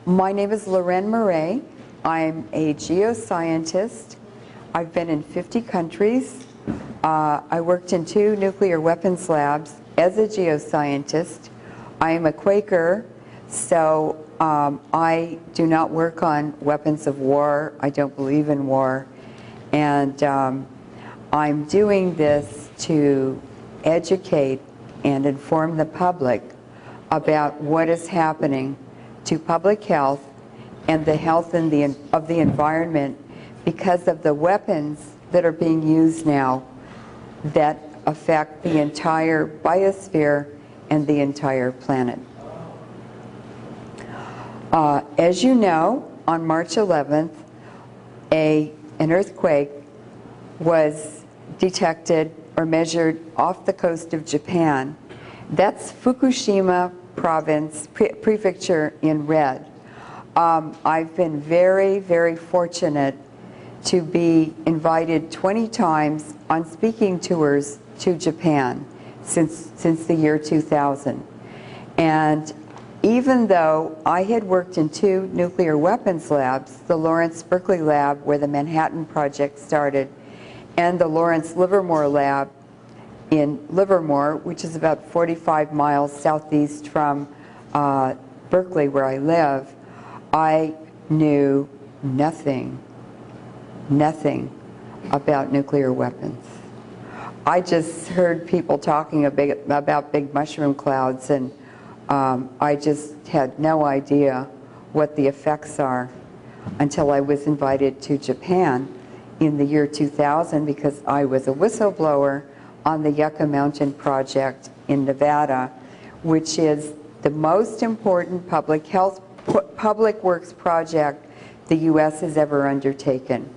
My name is Leuren Moret. I'm a geoscientist. I've been in 50 countries. I worked in 2 nuclear weapons labs as a geoscientist. I am a Quaker, so I do not work on weapons of war. I don't believe in war. And I'm doing this to educate and inform the public about what is happening to public health and the health of the environment because of the weapons that are being used now that affect the entire biosphere and the entire planet. As you know, on March 11th, an earthquake was detected or measured off the coast of Japan. That's Fukushima province, prefecture in red. I've been very, very fortunate to be invited 20 times on speaking tours to Japan since the year 2000. And even though I had worked in 2 nuclear weapons labs, the Lawrence Berkeley lab where the Manhattan Project started, and the Lawrence Livermore lab in Livermore, which is about 45 miles southeast from Berkeley, where I live, I knew nothing about nuclear weapons. I just heard people talking about big mushroom clouds, and I just had no idea what the effects are until I was invited to Japan in the year 2000 because I was a whistleblower on the Yucca Mountain Project in Nevada, which is the most important public works project the U.S. has ever undertaken.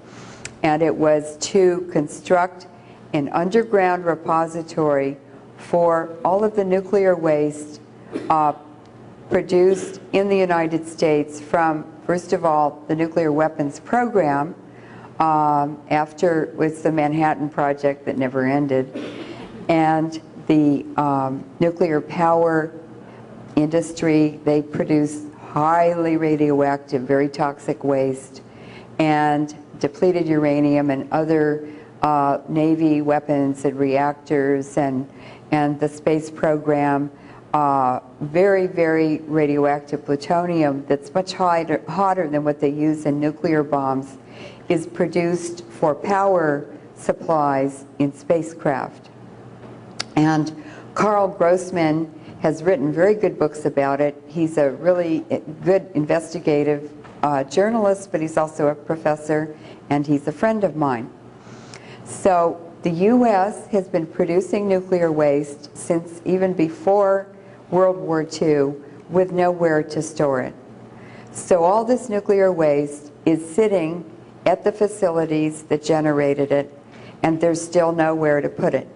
And it was to construct an underground repository for all of the nuclear waste produced in the United States from, first of all, the nuclear weapons program, after it was the Manhattan Project that never ended, and the nuclear power industry. They produce highly radioactive, very toxic waste, and depleted uranium and other Navy weapons and reactors, and the space program, very, very radioactive plutonium that's much hotter than what they use in nuclear bombs, is produced for power supplies in spacecraft. And Carl Grossman has written very good books about it. He's a really good investigative journalist, but he's also a professor, and he's a friend of mine. So the U.S. has been producing nuclear waste since even before World War II with nowhere to store it. So all this nuclear waste is sitting at the facilities that generated it, and there's still nowhere to put it.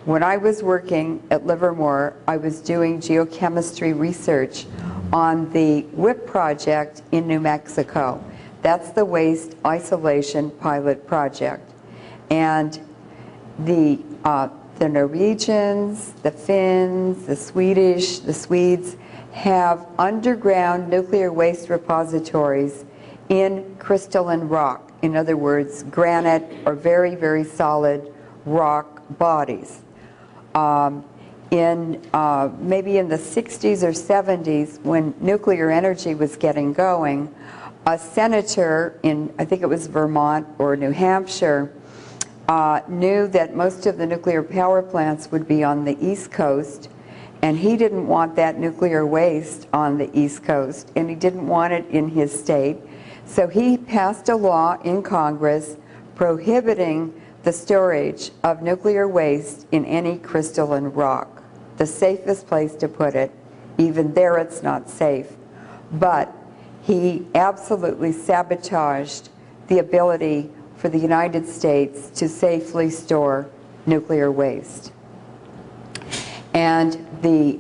When I was working at Livermore, I was doing geochemistry research on the WIP project in New Mexico. That's the Waste Isolation Pilot Project. And the Norwegians, the Finns, the Swedish, the Swedes have underground nuclear waste repositories in crystalline rock. In other words, granite or very, very solid rock bodies. Maybe in the 60s or 70s, when nuclear energy was getting going, a senator in, I think it was Vermont or New Hampshire, knew that most of the nuclear power plants would be on the East Coast, and he didn't want that nuclear waste on the East Coast, and he didn't want it in his state. So he passed a law in Congress prohibiting the storage of nuclear waste in any crystalline rock. The safest place to put it, even there it's not safe. But he absolutely sabotaged the ability for the United States to safely store nuclear waste. And the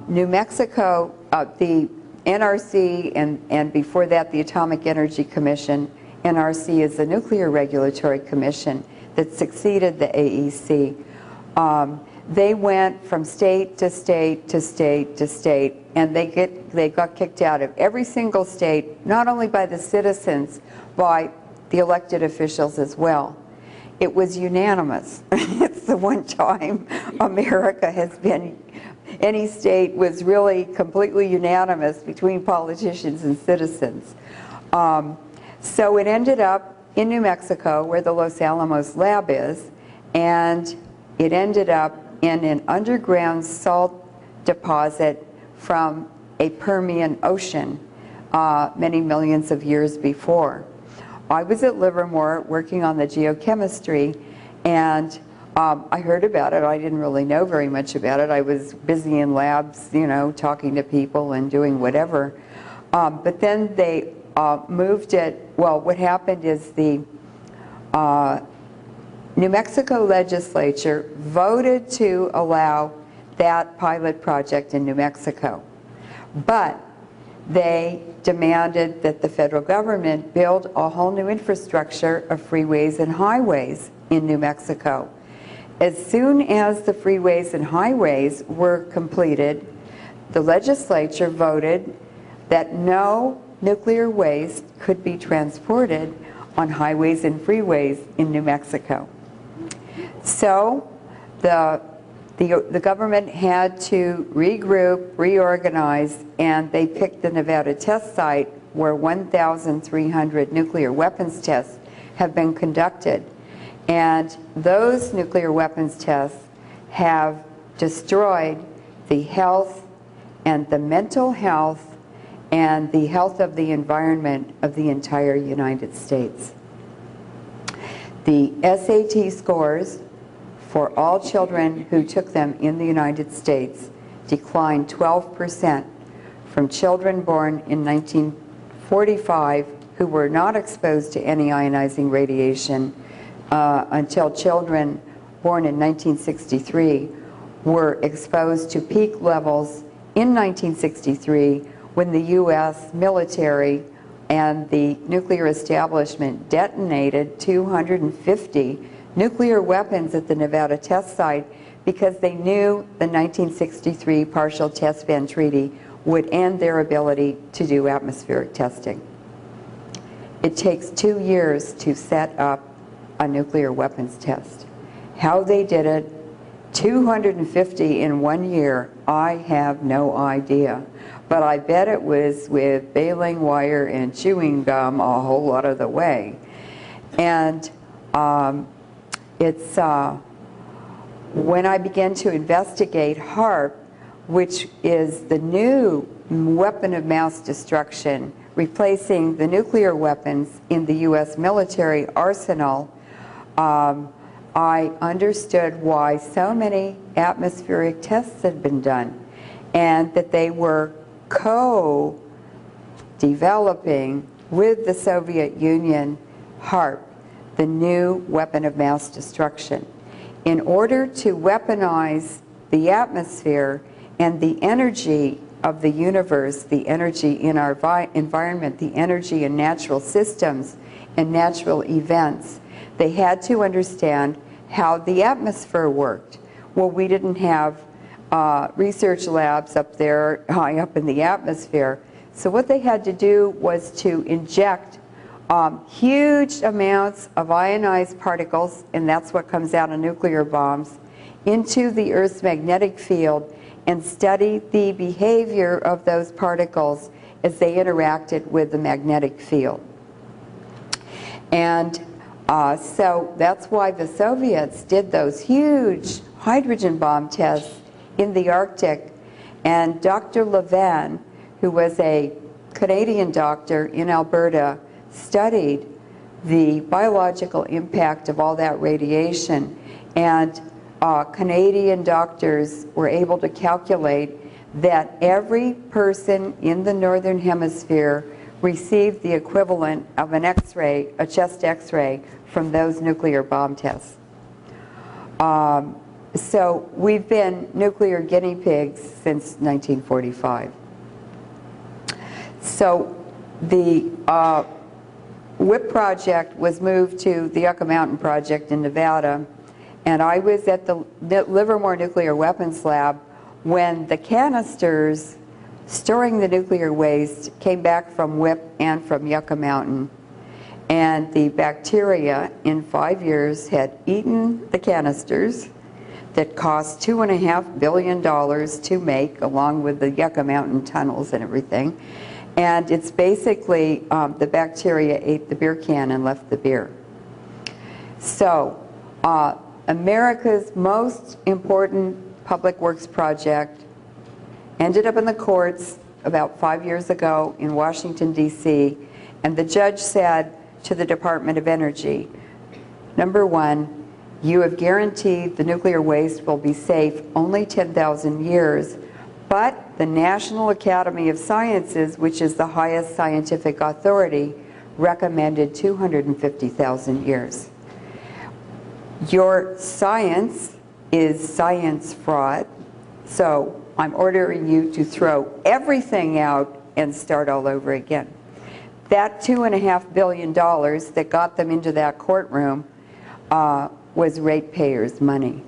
New Mexico, the NRC, and before that the Atomic Energy Commission. NRC is the Nuclear Regulatory Commission that succeeded the AEC. They went from state to state to state to state, and they get they got kicked out of every single state, not only by the citizens, by the elected officials as well. It was unanimous. It's the one time America has been, any state was really completely unanimous between politicians and citizens. So it ended up in New Mexico, where the Los Alamos lab is, and it ended up in an underground salt deposit from a Permian ocean many millions of years before. I was at Livermore working on the geochemistry, and I heard about it. I didn't really know very much about it. I was busy in labs, you know, talking to people and doing whatever. But then they moved it. Well, what happened is the New Mexico legislature voted to allow that pilot project in New Mexico, but they demanded that the federal government build a whole new infrastructure of freeways and highways in New Mexico. As soon as the freeways and highways were completed, the legislature voted that no nuclear waste could be transported on highways and freeways in New Mexico. So the government had to regroup, reorganize, and they picked the Nevada test site where 1,300 nuclear weapons tests have been conducted. And those nuclear weapons tests have destroyed the health and the mental health and the health of the environment of the entire United States. The SAT scores for all children who took them in the United States declined 12% from children born in 1945 who were not exposed to any ionizing radiation until children born in 1963 were exposed to peak levels in 1963 when the U.S. military and the nuclear establishment detonated 250 nuclear weapons at the Nevada test site because they knew the 1963 Partial Test Ban Treaty would end their ability to do atmospheric testing. It takes 2 years to set up a nuclear weapons test. How they did it, 250 in 1 year, I have no idea. But I bet it was with baling wire and chewing gum a whole lot of the way. And when I began to investigate HAARP, which is the new weapon of mass destruction, replacing the nuclear weapons in the U.S. military arsenal, I understood why so many atmospheric tests had been done, and that they were co-developing with the Soviet Union HAARP, the new weapon of mass destruction, in order to weaponize the atmosphere and the energy of the universe, the energy in our environment, the energy in natural systems and natural events. They had to understand how the atmosphere worked. Well, we didn't have research labs up there high up in the atmosphere. So what they had to do was to inject huge amounts of ionized particles, and that's what comes out of nuclear bombs, into the Earth's magnetic field and study the behavior of those particles as they interacted with the magnetic field. And so that's why the Soviets did those huge hydrogen bomb tests in the Arctic. And Dr. Leuren, who was a Canadian doctor in Alberta, studied the biological impact of all that radiation. And Canadian doctors were able to calculate that every person in the Northern Hemisphere received the equivalent of an X-ray, a chest X-ray, from those nuclear bomb tests. So we've been nuclear guinea pigs since 1945. So the WIP project was moved to the Yucca Mountain project in Nevada, and I was at the Livermore Nuclear Weapons Lab when the canisters storing the nuclear waste came back from WIPP and from Yucca Mountain. And the bacteria in 5 years had eaten the canisters that cost $2.5 billion to make, along with the Yucca Mountain tunnels and everything. And it's basically, the bacteria ate the beer can and left the beer. So, America's most important public works project ended up in the courts about 5 years ago in Washington, D.C., and the judge said to the Department of Energy, number one, you have guaranteed the nuclear waste will be safe only 10,000 years, but the National Academy of Sciences, which is the highest scientific authority, recommended 250,000 years. Your science is science fraud, so I'm ordering you to throw everything out and start all over again. That $2.5 billion that got them into that courtroom was ratepayers' money.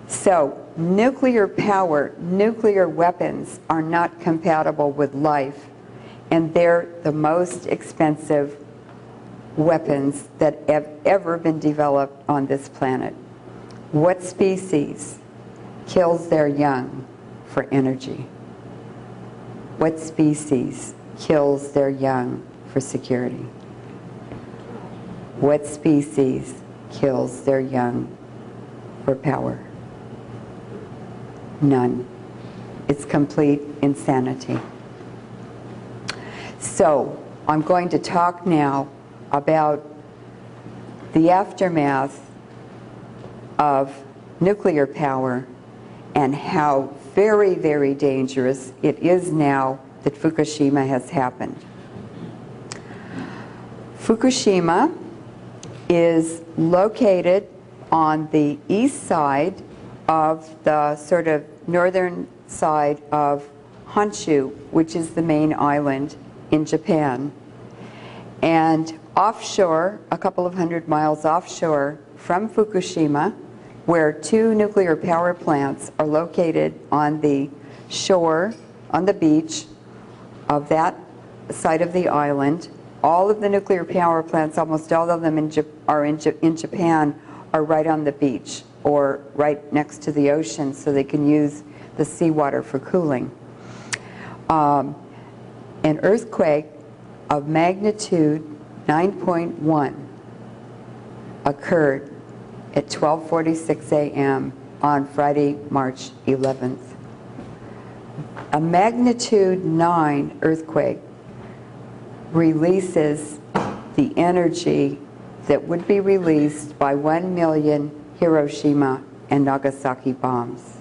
So nuclear power, nuclear weapons are not compatible with life, and they're the most expensive weapons that have ever been developed on this planet. What species kills their young for energy? What species kills their young for security? What species kills their young for power? None. It's complete insanity. So I'm going to talk now about the aftermath of nuclear power and how very, very dangerous it is now that Fukushima has happened. Fukushima is located on the east side of the sort of northern side of Honshu, which is the main island in Japan. And offshore, a couple of hundred miles offshore from Fukushima, where 2 nuclear power plants are located on the shore, on the beach of that side of the island. All of the nuclear power plants, almost all of them in Japan, are right on the beach or right next to the ocean, so they can use the seawater for cooling. An earthquake of magnitude 9.1 occurred at 12:46 a.m. on Friday, March 11th. A magnitude 9 earthquake releases the energy that would be released by 1 million Hiroshima and Nagasaki bombs.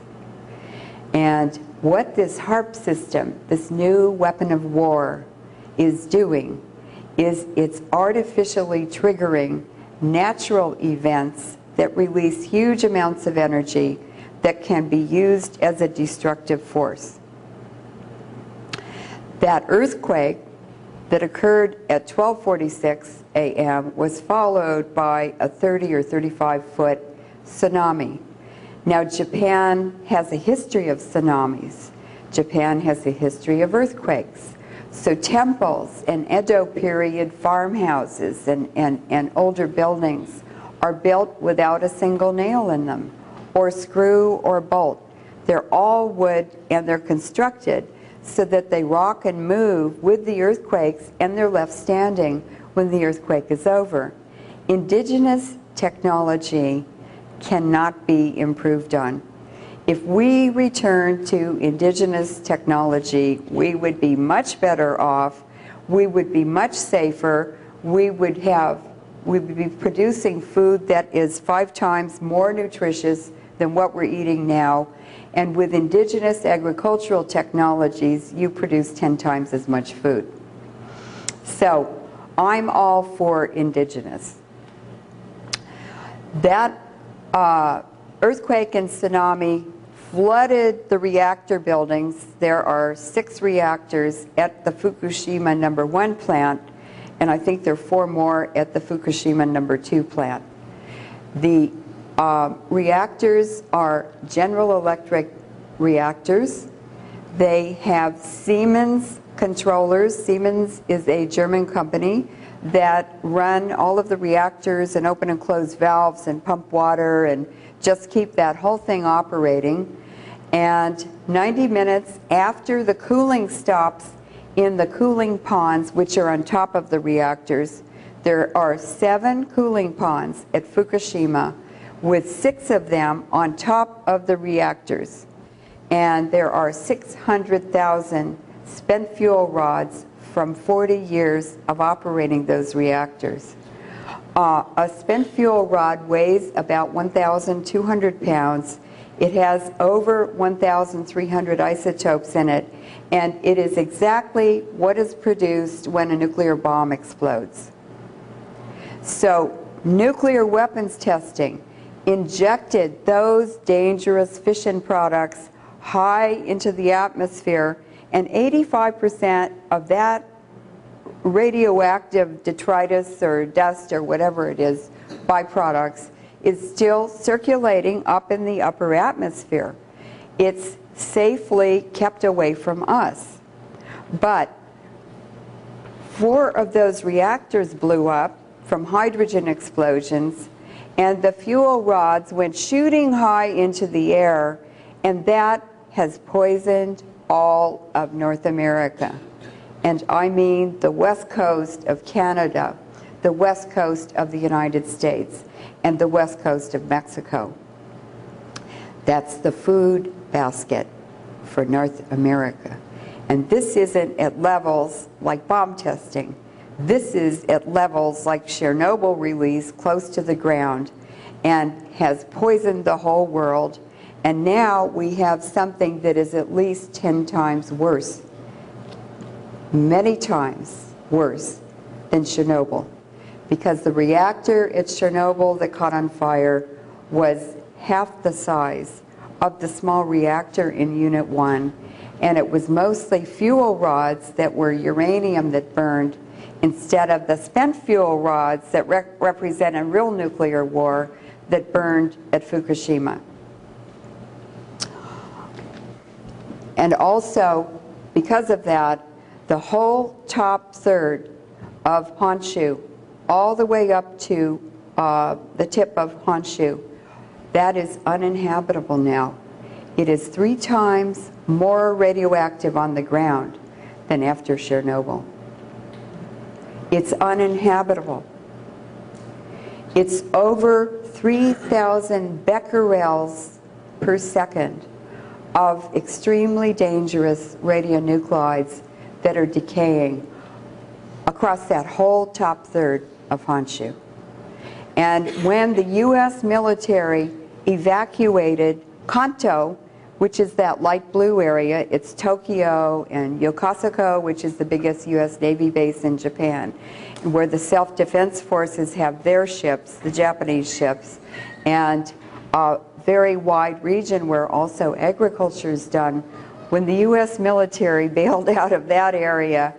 And what this HARP system, this new weapon of war, is doing is it's artificially triggering natural events that release huge amounts of energy that can be used as a destructive force. That earthquake that occurred at 12:46 a.m. was followed by a 30 or 35-foot tsunami. Now, Japan has a history of tsunamis. Japan has a history of earthquakes. So temples and Edo period farmhouses and older buildings are built without a single nail in them, or screw or bolt. They're all wood, and they're constructed so that they rock and move with the earthquakes, and they're left standing when the earthquake is over. Indigenous technology cannot be improved on. If we return to indigenous technology, we would be much better off, we would be much safer, we would be producing food that is 5 times more nutritious than what we're eating now. And with indigenous agricultural technologies, you produce 10 times as much food. So I'm all for indigenous. That earthquake and tsunami flooded the reactor buildings. There are 6 reactors at the Fukushima #1 plant, and I think there are 4 more at the Fukushima #2 plant. The reactors are General Electric reactors. They have Siemens controllers. Siemens is a German company that run all of the reactors and open and close valves and pump water and just keep that whole thing operating. And 90 minutes after the cooling stops in the cooling ponds, which are on top of the reactors, there are 7 cooling ponds at Fukushima with 6 of them on top of the reactors. And there are 600,000 spent fuel rods from 40 years of operating those reactors. A spent fuel rod weighs about 1,200 pounds. It has over 1,300 isotopes in it, and it is exactly what is produced when a nuclear bomb explodes. So nuclear weapons testing injected those dangerous fission products high into the atmosphere, and 85% of that radioactive detritus or dust or whatever it is, byproducts, is still circulating up in the upper atmosphere. It's safely kept away from us. But 4 of those reactors blew up from hydrogen explosions, and the fuel rods went shooting high into the air, and that has poisoned all of North America. And I mean the west coast of Canada, the west coast of the United States, and the west coast of Mexico. That's the food basket for North America. And this isn't at levels like bomb testing. This is at levels like Chernobyl release close to the ground and has poisoned the whole world. And now we have something that is at least 10 times worse, many times worse than Chernobyl. Because the reactor at Chernobyl that caught on fire was half the size of the small reactor in Unit 1, and it was mostly fuel rods that were uranium that burned instead of the spent fuel rods that represent a real nuclear war that burned at Fukushima. And also, because of that, the whole top third of Honshu, all the way up to the tip of Honshu, that is uninhabitable now. It is 3 times more radioactive on the ground than after Chernobyl. It's uninhabitable. It's over 3,000 becquerels per second of extremely dangerous radionuclides that are decaying across that whole top third of Honshu. And when the U.S. military evacuated Kanto, which is that light blue area, it's Tokyo and Yokosuka, which is the biggest U.S. Navy base in Japan, where the self-defense forces have their ships, the Japanese ships, and a very wide region where also agriculture is done. When the U.S. military bailed out of that area,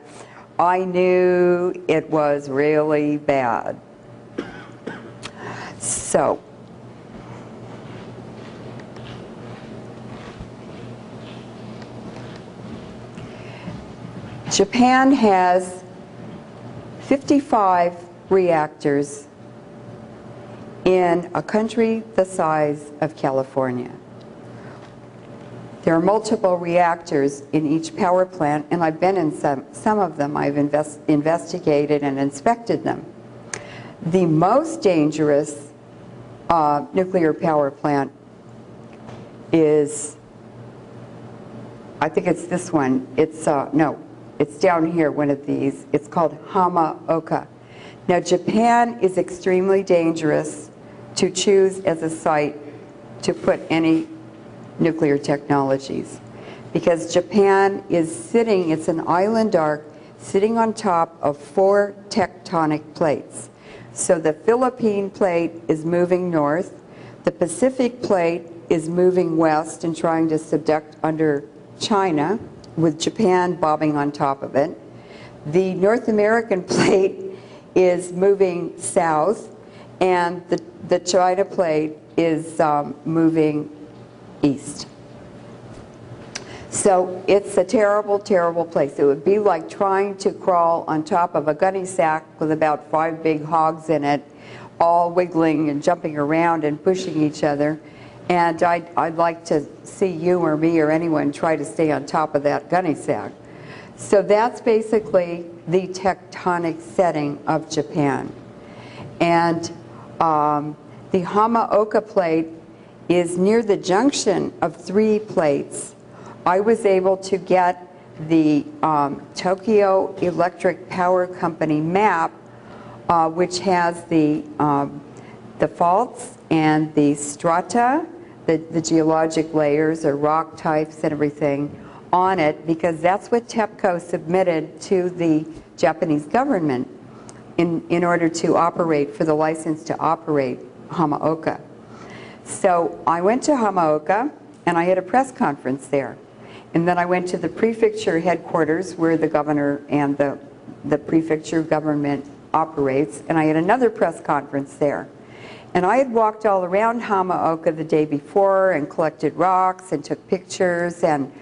I knew it was really bad. So, Japan has 55 reactors in a country the size of California. There are multiple reactors in each power plant, and I've been in some of them. I've investigated and inspected them. The most dangerous nuclear power plant is, I think it's this one. It's, no, it's down here, one of these. It's called Hamaoka. Now, Japan is extremely dangerous to choose as a site to put any nuclear technologies, because Japan is sitting, it's an island arc, sitting on top of 4 tectonic plates. So the Philippine plate is moving north, the Pacific plate is moving west and trying to subduct under China, with Japan bobbing on top of it. The North American plate is moving south, and the China plate is moving east. So it's a terrible, terrible place. It would be like trying to crawl on top of a gunny sack with about 5 big hogs in it, all wiggling and jumping around and pushing each other. And I'd like to see you or me or anyone try to stay on top of that gunny sack. So that's basically the tectonic setting of Japan. And the Hamaoka plate is near the junction of 3 plates. I was able to get the Tokyo Electric Power Company map, which has the faults and the strata, the geologic layers or rock types and everything on it, because that's what TEPCO submitted to the Japanese government in order to operate, for the license to operate Hamaoka. So I went to Hamaoka and I had a press conference there. And then I went to the prefecture headquarters where the governor and the prefecture government operates, and I had another press conference there. And I had walked all around Hamaoka the day before and collected rocks and took pictures and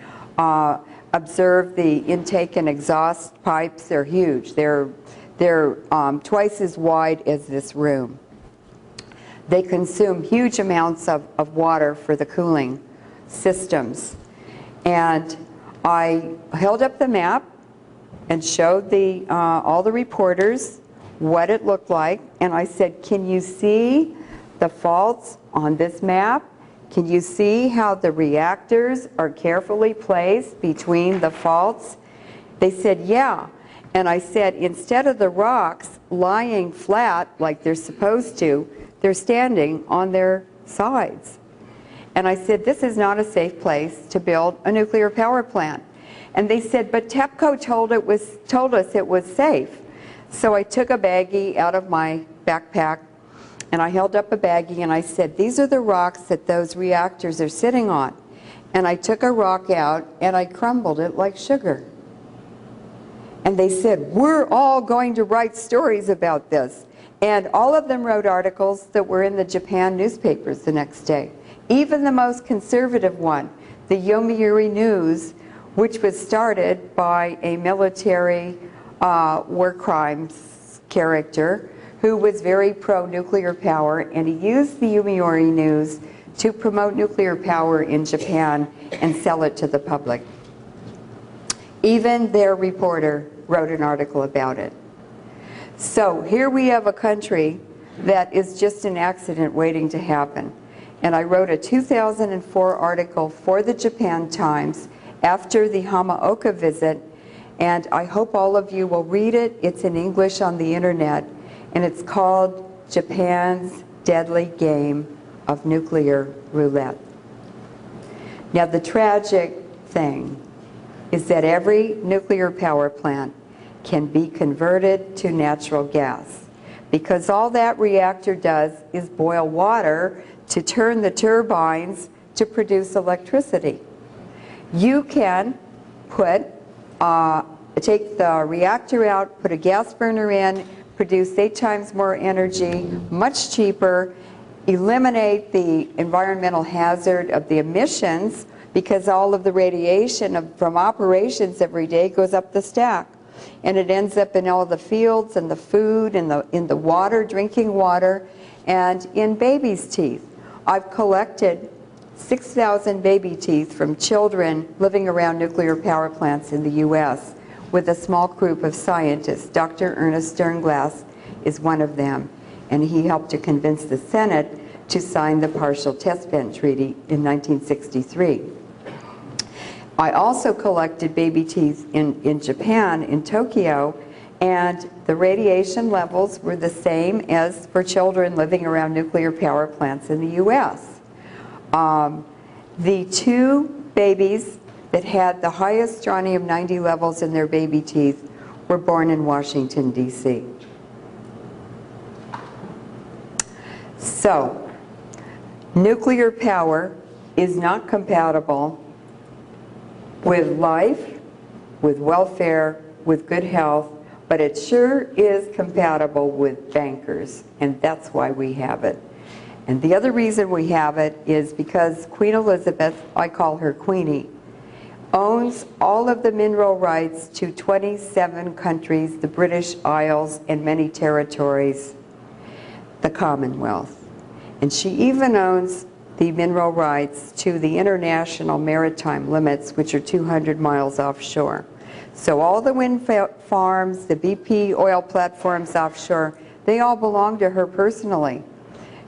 observed the intake and exhaust pipes. They're huge. They're twice as wide as this room. They consume huge amounts of water for the cooling systems. And I held up the map and showed all the reporters what it looked like. And I said, can you see the faults on this map? Can you see how the reactors are carefully placed between the faults? They said, yeah. And I said, instead of the rocks lying flat like they're supposed to, they're standing on their sides. And I said, this is not a safe place to build a nuclear power plant. And they said, but TEPCO told us it was safe. So I took a baggie out of my backpack and I held up a baggie and I said, these are the rocks that those reactors are sitting on. And I took a rock out and I crumbled it like sugar. And they said, we're all going to write stories about this. And all of them wrote articles that were in the Japan newspapers the next day. Even the most conservative one, the Yomiuri News, which was started by a military war crimes character who was very pro-nuclear power, and he used the Yomiuri News to promote nuclear power in Japan and sell it to the public. Even their reporter wrote an article about it. So here we have a country that is just an accident waiting to happen. And I wrote a 2004 article for the Japan Times after the Hamaoka visit, and I hope all of you will read it. It's in English on the internet, and it's called Japan's Deadly Game of Nuclear Roulette. Now the tragic thing is that every nuclear power plant can be converted to natural gas, because all that reactor does is boil water to turn the turbines to produce electricity. You can take the reactor out, put a gas burner in, produce 8 times more energy, much cheaper, eliminate the environmental hazard of the emissions, because all of the radiation from operations every day goes up the stack. And it ends up in all the fields and the food and in the water, drinking water, and in babies' teeth. I've collected 6,000 baby teeth from children living around nuclear power plants in the U.S. with a small group of scientists. Dr. Ernest Sternglass is one of them, and he helped to convince the Senate to sign the Partial Test Ban Treaty in 1963. I also collected baby teeth in Japan, in Tokyo, and the radiation levels were the same as for children living around nuclear power plants in the U.S. The 2 babies that had the highest strontium-90 levels in their baby teeth were born in Washington, D.C. So, nuclear power is not compatible with life, with welfare, with good health, but it sure is compatible with bankers, and that's why we have it. And the other reason we have it is because Queen Elizabeth, I call her Queenie, owns all of the mineral rights to 27 countries, the British Isles, and many territories, the Commonwealth. And she even owns the mineral rights to the international maritime limits, which are 200 miles offshore. So all the wind farms, the BP oil platforms offshore, they all belong to her personally.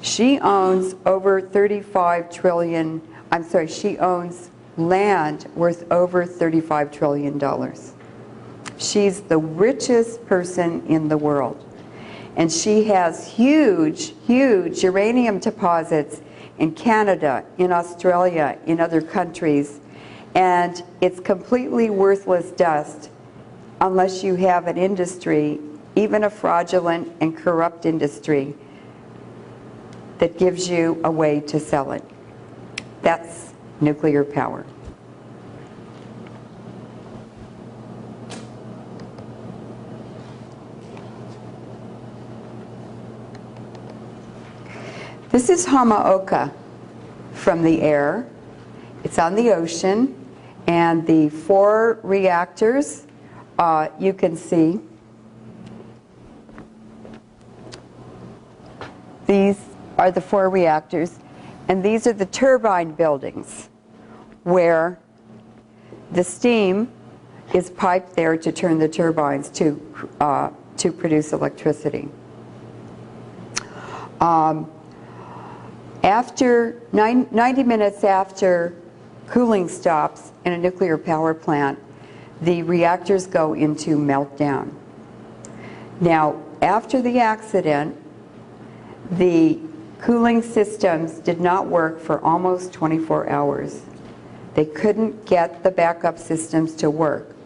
She owns over 35 trillion, I'm sorry, she owns land worth over $35 trillion. She's the richest person in the world. And she has huge, huge uranium deposits in Canada, in Australia, in other countries. And it's completely worthless dust unless you have an industry, even a fraudulent and corrupt industry, that gives you a way to sell it. That's nuclear power. This is Hamaoka from the air. It's on the ocean, and the 4 reactors you can see. These are the 4 reactors, and these are the turbine buildings where the steam is piped there to turn the turbines to produce electricity. After 90 minutes after cooling stops in a nuclear power plant, the reactors go into meltdown. Now, after the accident, the cooling systems did not work for almost 24 hours. They couldn't get the backup systems to work.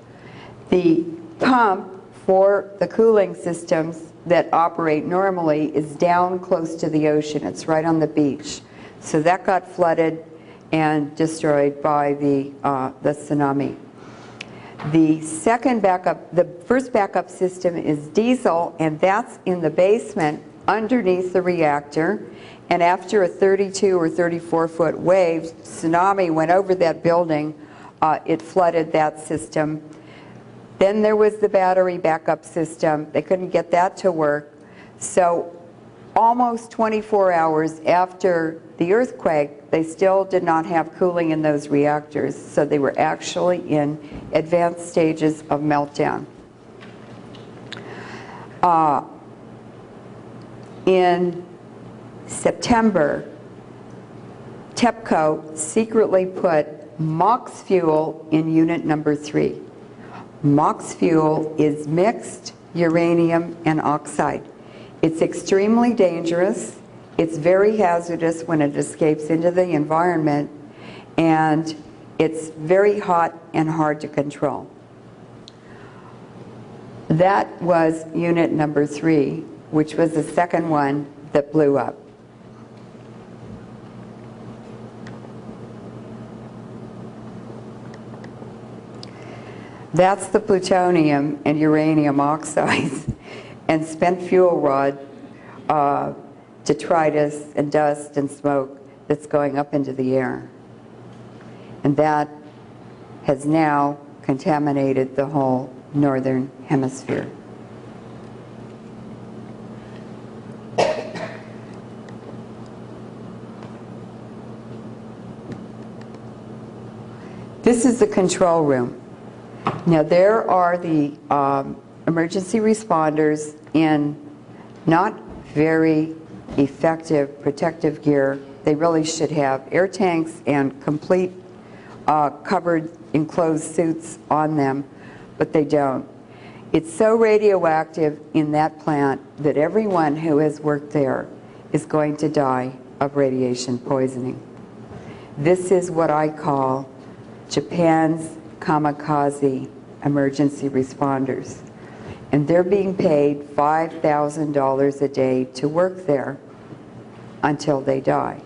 The pump for the cooling systems that operate normally is down close to the ocean. It's right on the beach. So that got flooded and destroyed by the tsunami. The first backup system is diesel, and that's in the basement underneath the reactor. And after a 32 or 34-foot wave, tsunami went over that building, it flooded that system. Then there was the battery backup system. They couldn't get that to work. So almost 24 hours after the earthquake, they still did not have cooling in those reactors. So they were actually in advanced stages of meltdown. In September, TEPCO secretly put MOX fuel in unit number 3. MOX fuel is mixed uranium and oxide. It's extremely dangerous. It's very hazardous when it escapes into the environment, and it's very hot and hard to control. That was unit number 3, which was the second one that blew up. That's the plutonium and uranium oxides and spent fuel rod, detritus and dust and smoke that's going up into the air. And that has now contaminated the whole northern hemisphere. This is the control room. Now there are the emergency responders in not very effective protective gear. They really should have air tanks and complete covered enclosed suits on them, but they don't. It's so radioactive in that plant that everyone who has worked there is going to die of radiation poisoning. This is what I call Japan's kamikaze emergency responders. And they're being paid $5,000 a day to work there until they die.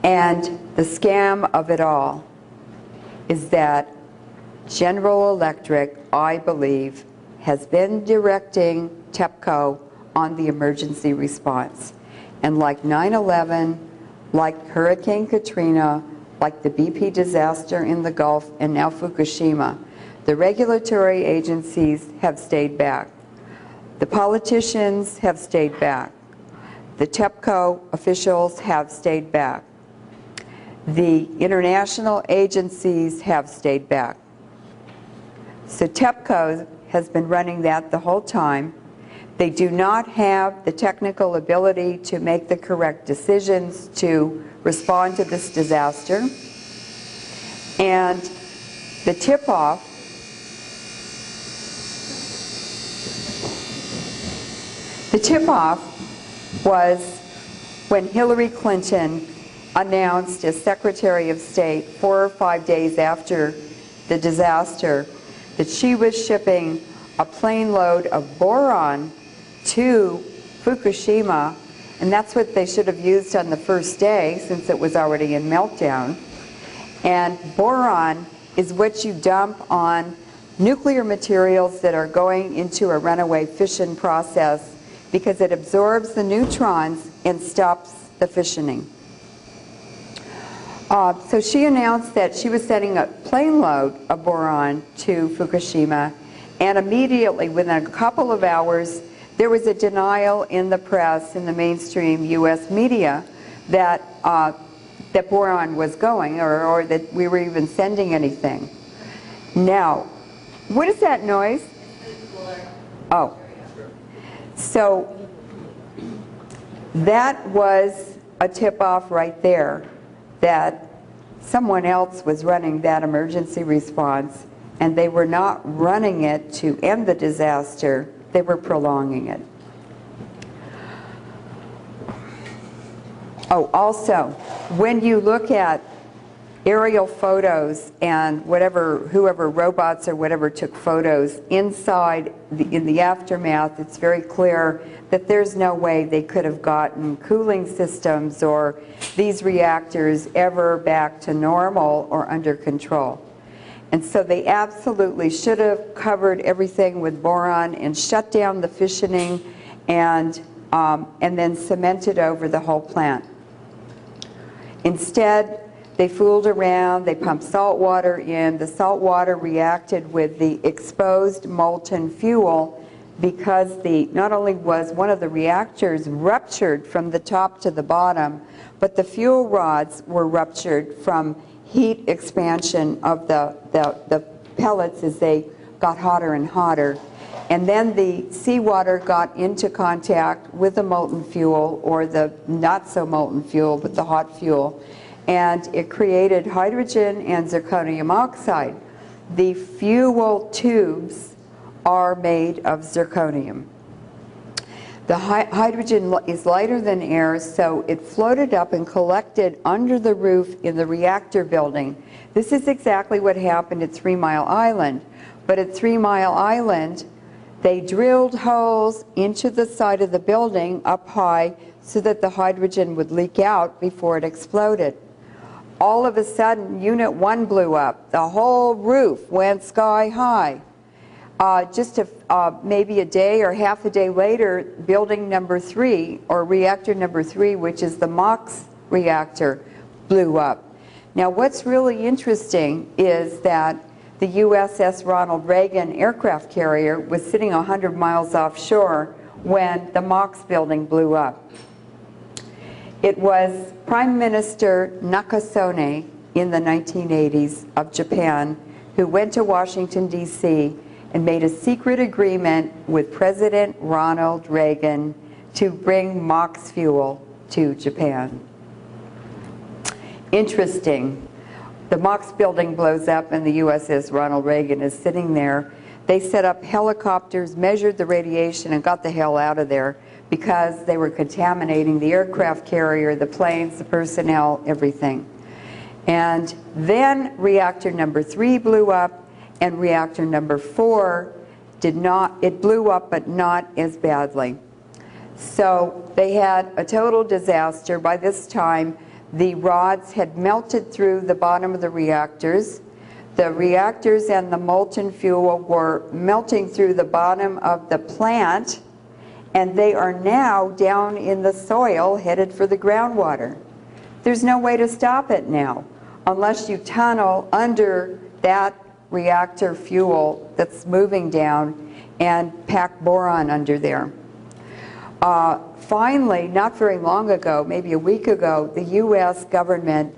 And the scam of it all is that General Electric, I believe, has been directing TEPCO on the emergency response. And like 9/11, like Hurricane Katrina, like the BP disaster in the Gulf, and now Fukushima. The regulatory agencies have stayed back. The politicians have stayed back. The TEPCO officials have stayed back. The international agencies have stayed back. So TEPCO has been running that the whole time. They do not have the technical ability to make the correct decisions to respond to this disaster. And the tip-off was when Hillary Clinton announced as Secretary of State 4 or 5 days after the disaster that she was shipping a plane load of boron to Fukushima, and that's what they should have used on the first day since it was already in meltdown. And boron is what you dump on nuclear materials that are going into a runaway fission process because it absorbs the neutrons and stops the fissioning. So she announced that she was sending a plane load of boron to Fukushima, and immediately, within a couple of hours, there was a denial in the press, in the mainstream U.S. media, that that boron was going, or that we were even sending anything. Now, what is that noise? Oh. So that was a tip-off right there that someone else was running that emergency response, and they were not running it to end the disaster, they were prolonging it. Oh, also, when you look at aerial photos and whoever robots or whatever took photos inside, in the aftermath, it's very clear that there's no way they could have gotten cooling systems or these reactors ever back to normal or under control. And so they absolutely should have covered everything with boron and shut down the fissioning and then cemented over the whole plant. Instead, they fooled around, they pumped salt water in, the salt water reacted with the exposed molten fuel because not only was one of the reactors ruptured from the top to the bottom, but the fuel rods were ruptured from heat expansion of the pellets as they got hotter and hotter. And then the seawater got into contact with the molten fuel, or the not so molten fuel, but the hot fuel, and it created hydrogen and zirconium oxide. The fuel tubes are made of zirconium. The hydrogen is lighter than air, so it floated up and collected under the roof in the reactor building. This is exactly what happened at 3 Mile Island. But at 3 Mile Island, they drilled holes into the side of the building up high so that the hydrogen would leak out before it exploded. All of a sudden, Unit 1 blew up. The whole roof went sky high. Maybe a day or half a day later, building number 3, or reactor number 3, which is the MOX reactor, blew up. Now, what's really interesting is that the USS Ronald Reagan aircraft carrier was sitting 100 miles offshore when the MOX building blew up. It was Prime Minister Nakasone in the 1980s of Japan who went to Washington, D.C. and made a secret agreement with President Ronald Reagan to bring MOX fuel to Japan. Interesting. The MOX building blows up and the USS Ronald Reagan is sitting there. They set up helicopters, measured the radiation, and got the hell out of there because they were contaminating the aircraft carrier, the planes, the personnel, everything. And then reactor number 3 blew up, and reactor number 4 did not, it blew up but not as badly. So they had a total disaster. By this time, the rods had melted through the bottom of the reactors. The reactors and the molten fuel were melting through the bottom of the plant, and they are now down in the soil headed for the groundwater. there's no way to stop it now unless you tunnel under that reactor fuel that's moving down and pack boron under there. Finally, not very long ago, maybe a week ago, the U.S. government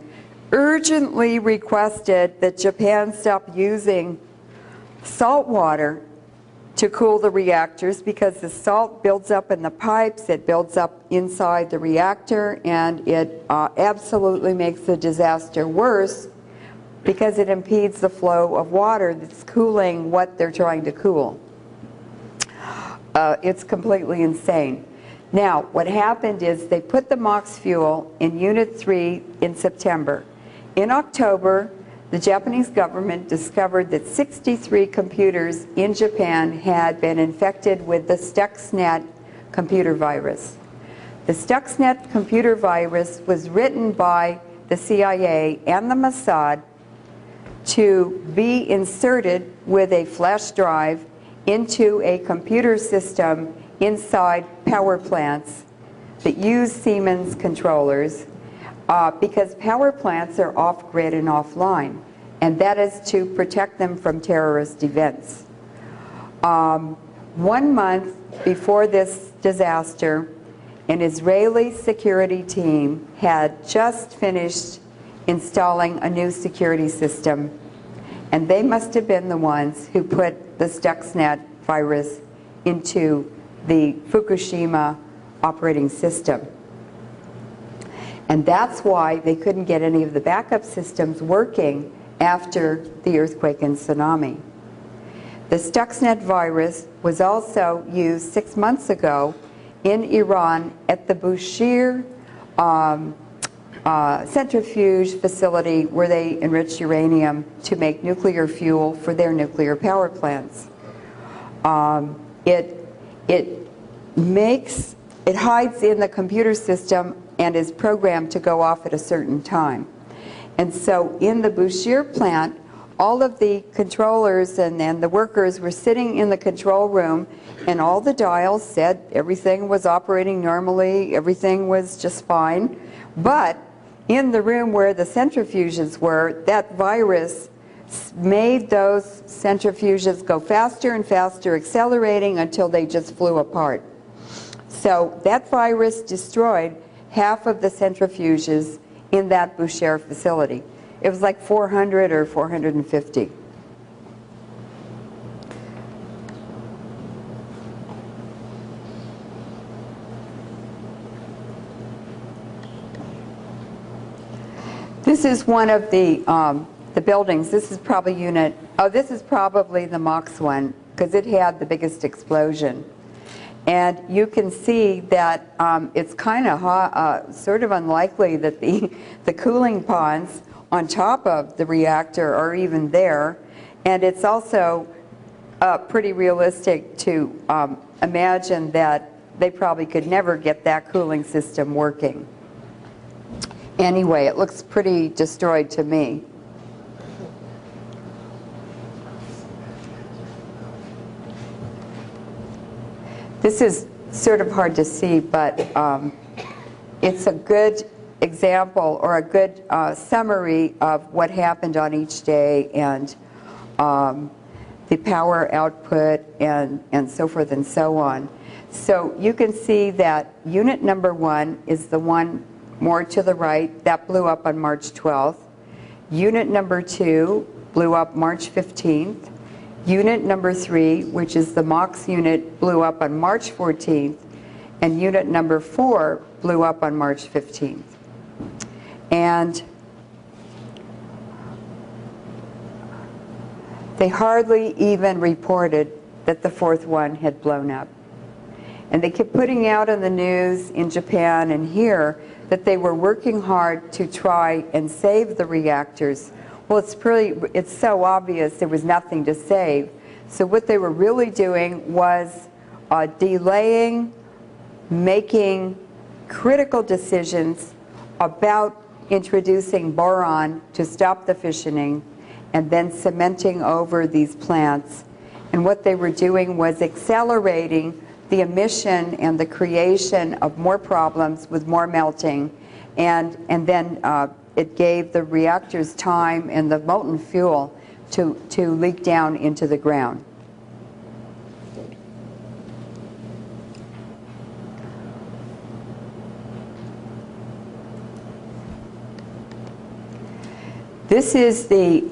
urgently requested that Japan stop using salt water to cool the reactors because the salt builds up in the pipes, it builds up inside the reactor, and it absolutely makes the disaster worse because it impedes the flow of water that's cooling what they're trying to cool. It's completely insane. Now, what happened is they put the MOX fuel in Unit 3 in September. In October, the Japanese government discovered that 63 computers in Japan had been infected with the Stuxnet computer virus. The Stuxnet computer virus was written by the CIA and the Mossad to be inserted with a flash drive into a computer system inside power plants that use Siemens controllers because power plants are off-grid and offline, and that is to protect them from terrorist events. 1 month before this disaster, an Israeli security team had just finished installing a new security system, and they must have been the ones who put the Stuxnet virus into the Fukushima operating system. And that's why they couldn't get any of the backup systems working after the earthquake and tsunami. The Stuxnet virus was also used 6 months ago in Iran at the Bushehr centrifuge facility where they enrich uranium to make nuclear fuel for their nuclear power plants. It hides in the computer system and is programmed to go off at a certain time. And so in the Bushehr plant, all of the controllers and the workers were sitting in the control room, and all the dials said everything was operating normally, everything was just fine. But in the room where the centrifuges were, that virus made those centrifuges go faster and faster, accelerating until they just flew apart. So that virus destroyed half of the centrifuges in that Bushehr facility. It was like 400 or 450. This is one of the buildings. This is probably this is probably the MOX one because it had the biggest explosion. And you can see that it's kind of sort of unlikely that the cooling ponds on top of the reactor are even there. And it's also pretty realistic to imagine that they probably could never get that cooling system working. Anyway, it looks pretty destroyed to me. This is sort of hard to see, but it's a good example or a good summary of what happened on each day and the power output and so forth and so on. So you can see that unit number 1 is the one more to the right. That blew up on March 12th. Unit number 2 blew up March 15th. Unit number 3, which is the MOX unit, blew up on March 14th, and unit number 4 blew up on March 15th. And they hardly even reported that the 4th one had blown up. And they kept putting out in the news in Japan and here that they were working hard to try and save the reactors. Well, it's so obvious there was nothing to save. So what they were really doing was delaying making critical decisions about introducing boron to stop the fissioning and then cementing over these plants. And what they were doing was accelerating the emission and the creation of more problems with more melting and then it gave the reactors time and the molten fuel to leak down into the ground. This is the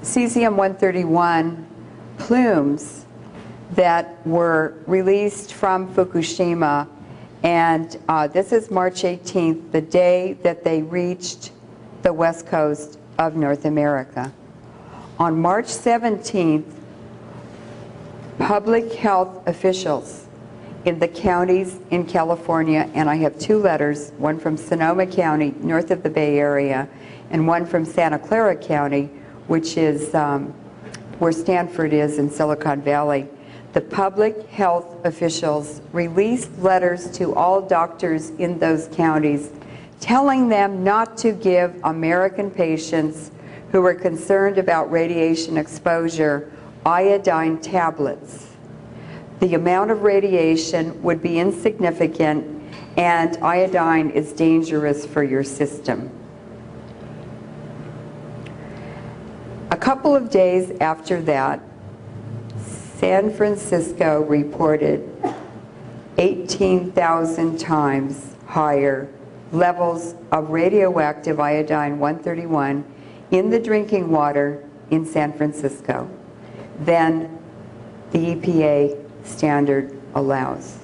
cesium-131 plumes that were released from Fukushima, and this is March 18th, the day that they reached the west coast of North America. On March 17th, public health officials in the counties in California, and I have two letters, one from Sonoma County, north of the Bay Area, and one from Santa Clara County, which is where Stanford is in Silicon Valley. The public health officials released letters to all doctors in those counties telling them not to give American patients who were concerned about radiation exposure iodine tablets. The amount of radiation would be insignificant, and iodine is dangerous for your system. A couple of days after that, San Francisco reported 18,000 times higher levels of radioactive iodine-131 in the drinking water in San Francisco than the EPA standard allows.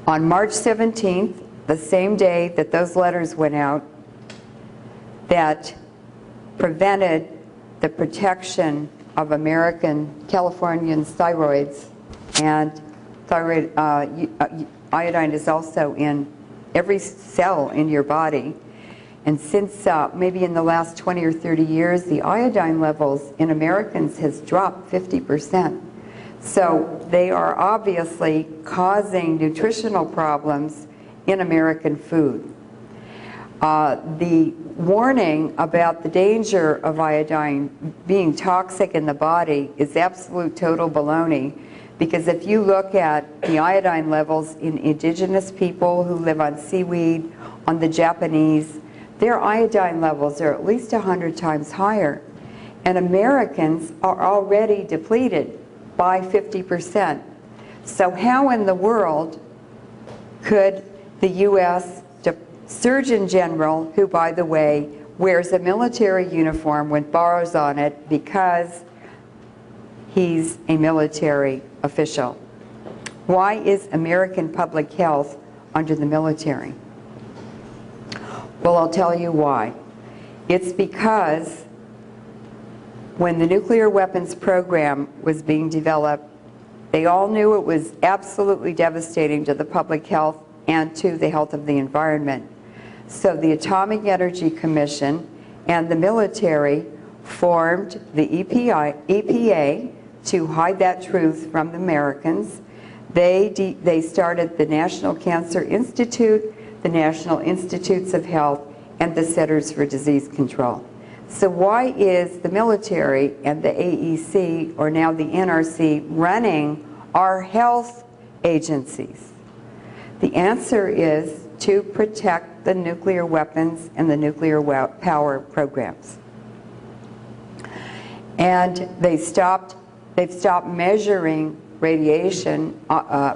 On March 17th, the same day that those letters went out that prevented the protection of American Californians' thyroids, and thyroid iodine is also in every cell in your body. And since maybe in the last 20 or 30 years, the iodine levels in Americans has dropped 50%. So they are obviously causing nutritional problems in American food. The warning about the danger of iodine being toxic in the body is absolute total baloney, because if you look at the iodine levels in indigenous people who live on seaweed, on the Japanese, their iodine levels are at least 100 times higher. And Americans are already depleted by 50%. So how in the world could the U.S. Surgeon General, who, by the way, wears a military uniform with bars on it because he's a military official. Why is American public health under the military? Well, I'll tell you why. It's because when the nuclear weapons program was being developed, they all knew it was absolutely devastating to the public health and to the health of the environment. So the Atomic Energy Commission and the military formed the EPA to hide that truth from the Americans. They started the National Cancer Institute, the National Institutes of Health, and the Centers for Disease Control. So why is the military and the AEC, or now the NRC, running our health agencies? The answer is to protect the nuclear weapons and the nuclear power programs. And they've stopped measuring radiation,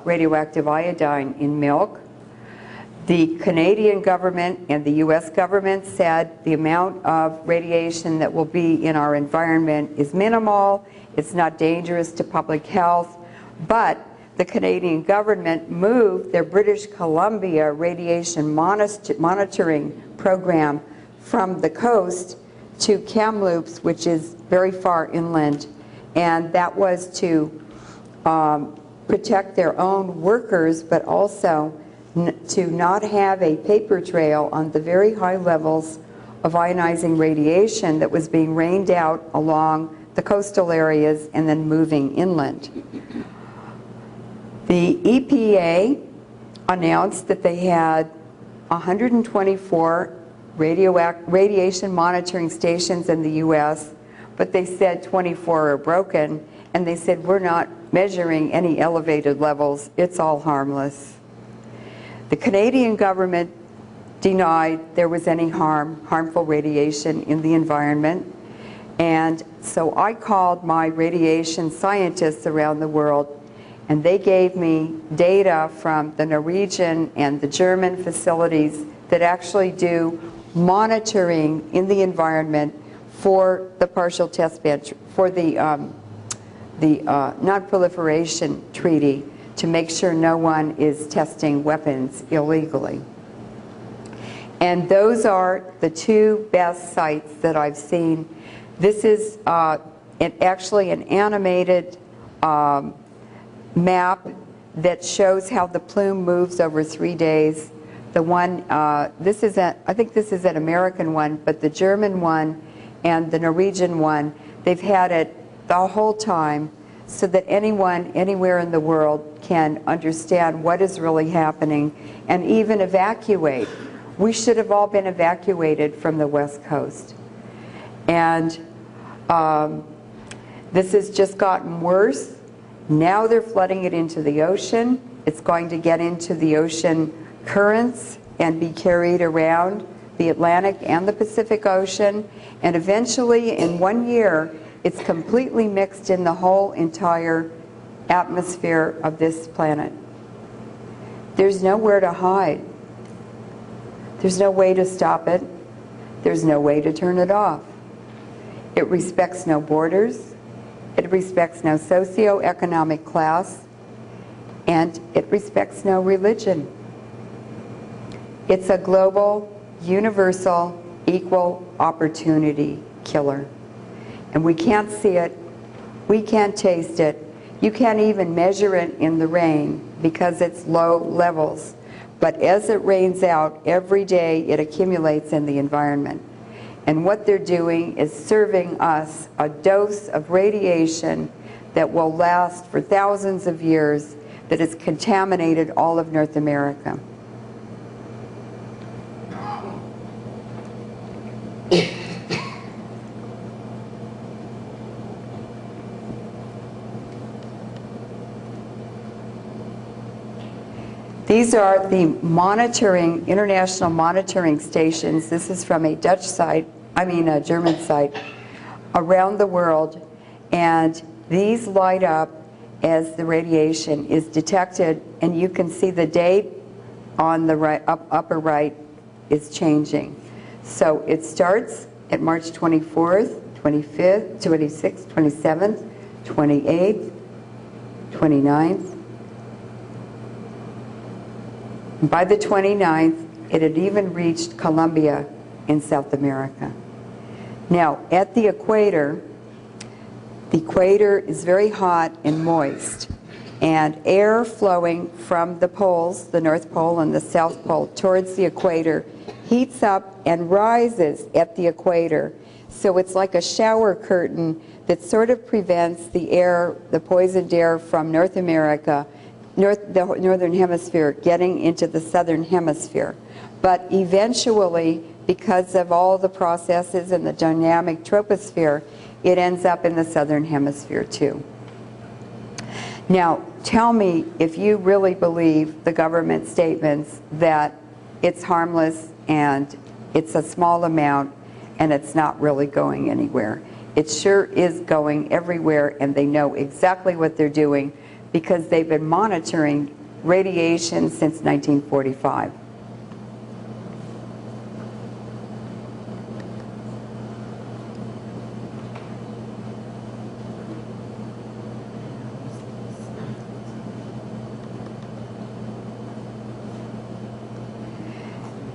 radioactive iodine in milk. The Canadian government and the US government said the amount of radiation that will be in our environment is minimal, it's not dangerous to public health, but the Canadian government moved their British Columbia radiation monitoring program from the coast to Kamloops, which is very far inland, and that was to protect their own workers, but also to not have a paper trail on the very high levels of ionizing radiation that was being rained out along the coastal areas and then moving inland. The EPA announced that they had 124 radiation monitoring stations in the US, but they said 24 are broken, and they said we're not measuring any elevated levels, it's all harmless. The Canadian government denied there was any harmful radiation in the environment. And so I called my radiation scientists around the world, and they gave me data from the Norwegian and the German facilities that actually do monitoring in the environment for the partial test ban, for the non-proliferation treaty, to make sure no one is testing weapons illegally. And those are the two best sites that I've seen. This is actually an animated map that shows how the plume moves over 3 days. The one, I think this is an American one, but the German one and the Norwegian one, they've had it the whole time so that anyone anywhere in the world can understand what is really happening and even evacuate. We should have all been evacuated from the West Coast. And this has just gotten worse. Now they're flooding it into the ocean. It's going to get into the ocean currents and be carried around the Atlantic and the Pacific Ocean. And eventually, in 1 year, it's completely mixed in the whole entire atmosphere of this planet. There's nowhere to hide. There's no way to stop it. There's no way to turn it off. It respects no borders. It respects no socioeconomic class. And it respects no religion. It's a global, universal, equal opportunity killer. And we can't see it. We can't taste it. You can't even measure it in the rain because it's low levels. But as it rains out, every day it accumulates in the environment. And what they're doing is serving us a dose of radiation that will last for thousands of years, that has contaminated all of North America. These are the monitoring, international monitoring stations. This is from a Dutch site, a German site, around the world. And these light up as the radiation is detected, and you can see the date on the right, upper right is changing. So it starts at March 24th, 25th, 26th, 27th, 28th, 29th. By the 29th, it had even reached Colombia in South America. Now, at the equator is very hot and moist, and air flowing from the poles, the North Pole and the South Pole, towards the equator, heats up and rises at the equator. So it's like a shower curtain that sort of prevents the air, the poisoned air from North America, the northern hemisphere, getting into the southern hemisphere. But eventually, because of all the processes in the dynamic troposphere, it ends up in the southern hemisphere too. Now, tell me if you really believe the government statements that it's harmless and it's a small amount and it's not really going anywhere. It sure is going everywhere, and they know exactly what they're doing, because they've been monitoring radiation since 1945.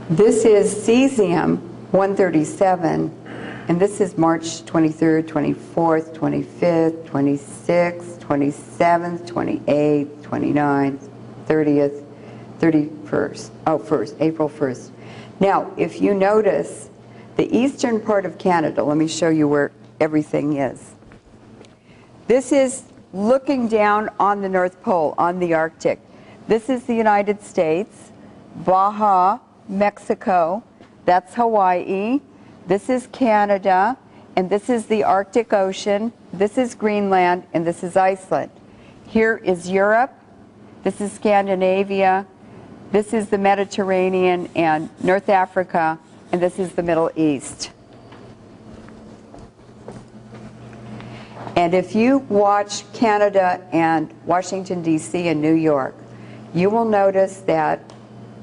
This is cesium-137, and this is March 23rd, 24th, 25th, 26th, 27th, 28th, 29th, 30th, 31st, April 1st. Now, if you notice, the eastern part of Canada, let me show you where everything is. This is looking down on the North Pole, on the Arctic. This is the United States, Baja, Mexico, that's Hawaii, this is Canada, and this is the Arctic Ocean, this is Greenland, and this is Iceland. Here is Europe, this is Scandinavia, This is the Mediterranean and North Africa, and this is the Middle East. And if you watch Canada and Washington, D.C. and New York, you will notice that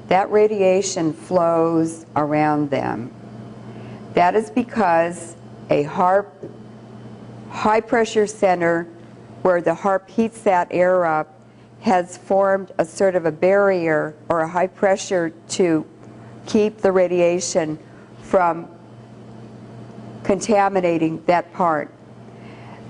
that radiation flows around them. That is because a HAARP, high pressure center, where the HAARP heats that air up, has formed a sort of a barrier or a high pressure to keep the radiation from contaminating that part.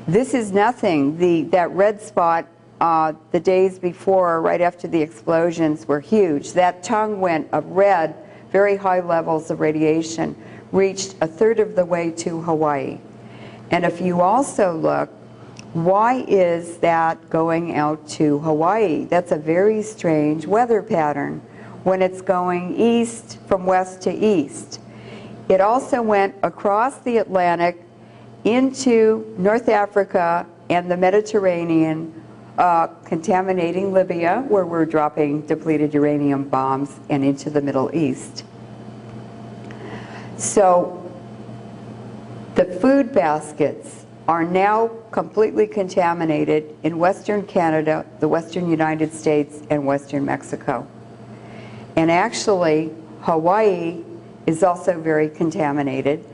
This is nothing. That red spot the days before, right after the explosions, were huge. That tongue went of red, very high levels of radiation, reached a third of the way to Hawaii. And if you also look, why is that going out to Hawaii? That's a very strange weather pattern when it's going east from west to east. It also went across the Atlantic into North Africa and the Mediterranean, contaminating Libya, where we're dropping depleted uranium bombs, and into the Middle East. So the food baskets are now completely contaminated in Western Canada, the Western United States, and Western Mexico. And actually, Hawaii is also very contaminated,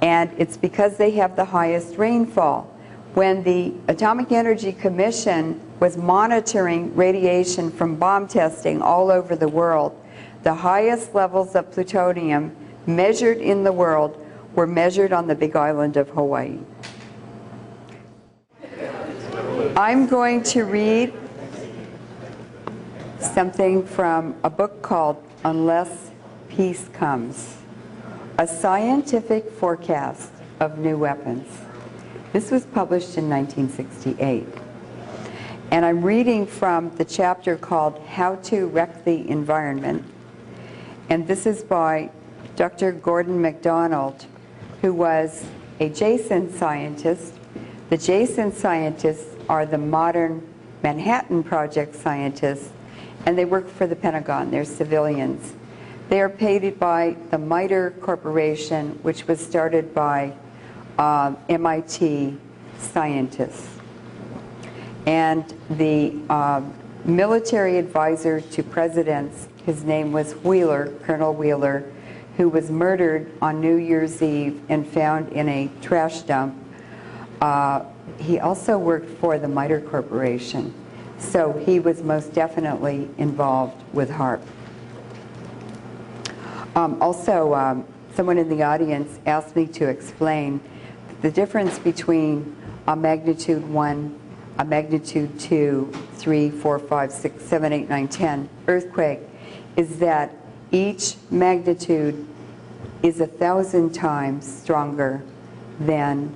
and it's because they have the highest rainfall. When the Atomic Energy Commission was monitoring radiation from bomb testing all over the world, the highest levels of plutonium measured in the world were measured on the Big Island of Hawaii. I'm going to read something from a book called Unless Peace Comes, a scientific forecast of new weapons. This was published in 1968. And I'm reading from the chapter called How to Wreck the Environment. And this is by Dr. Gordon MacDonald, who was a JASON scientist. The JASON scientists are the modern Manhattan Project scientists, and they work for the Pentagon. They're civilians. They are paid by the MITRE Corporation, which was started by MIT scientists. And the military advisor to presidents, his name was Wheeler, Colonel Wheeler, who was murdered on New Year's Eve and found in a trash dump. He also worked for the MITRE Corporation, so he was most definitely involved with HAARP. Someone in the audience asked me to explain the difference between a magnitude 1, a magnitude 2, 3, 4, 5, 6, 7, 8, 9, 10 earthquake is that each magnitude is 1,000 times stronger than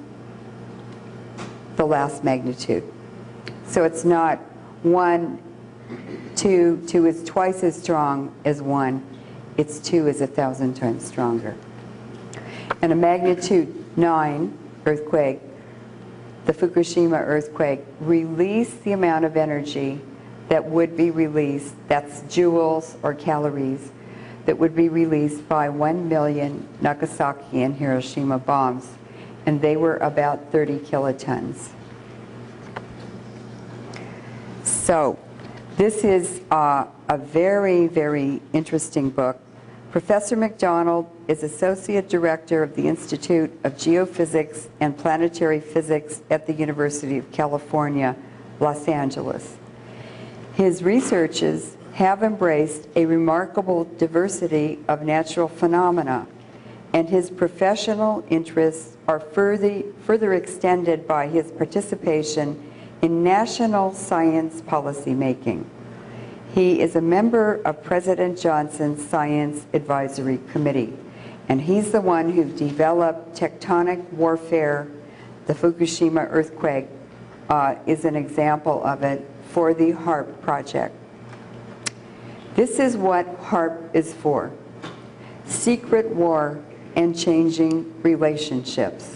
the last magnitude. So it's not 1, 2, 2 is twice as strong as 1. It's 2 is 1,000 times stronger. And a magnitude 9 earthquake, the Fukushima earthquake, released the amount of energy that would be released, that's joules or calories, that would be released by 1 million Nagasaki and Hiroshima bombs, and they were about 30 kilotons. So this is a very, very interesting book. Professor MacDonald is Associate Director of the Institute of Geophysics and Planetary Physics at the University of California, Los Angeles. His researches have embraced a remarkable diversity of natural phenomena, and his professional interests are further extended by his participation in national science policy making. He is a member of President Johnson's Science Advisory Committee, and he's the one who developed tectonic warfare. The Fukushima earthquake is an example of it for the HAARP project. This is what HAARP is for: secret war and changing relationships.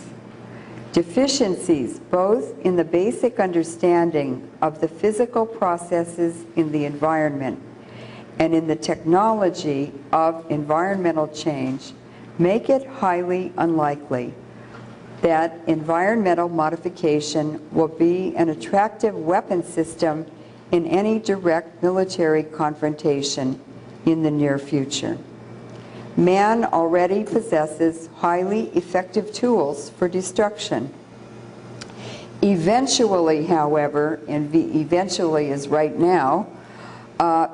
Deficiencies both in the basic understanding of the physical processes in the environment and in the technology of environmental change make it highly unlikely that environmental modification will be an attractive weapon system in any direct military confrontation in the near future. Man already possesses highly effective tools for destruction. Eventually, however, and eventually is right now,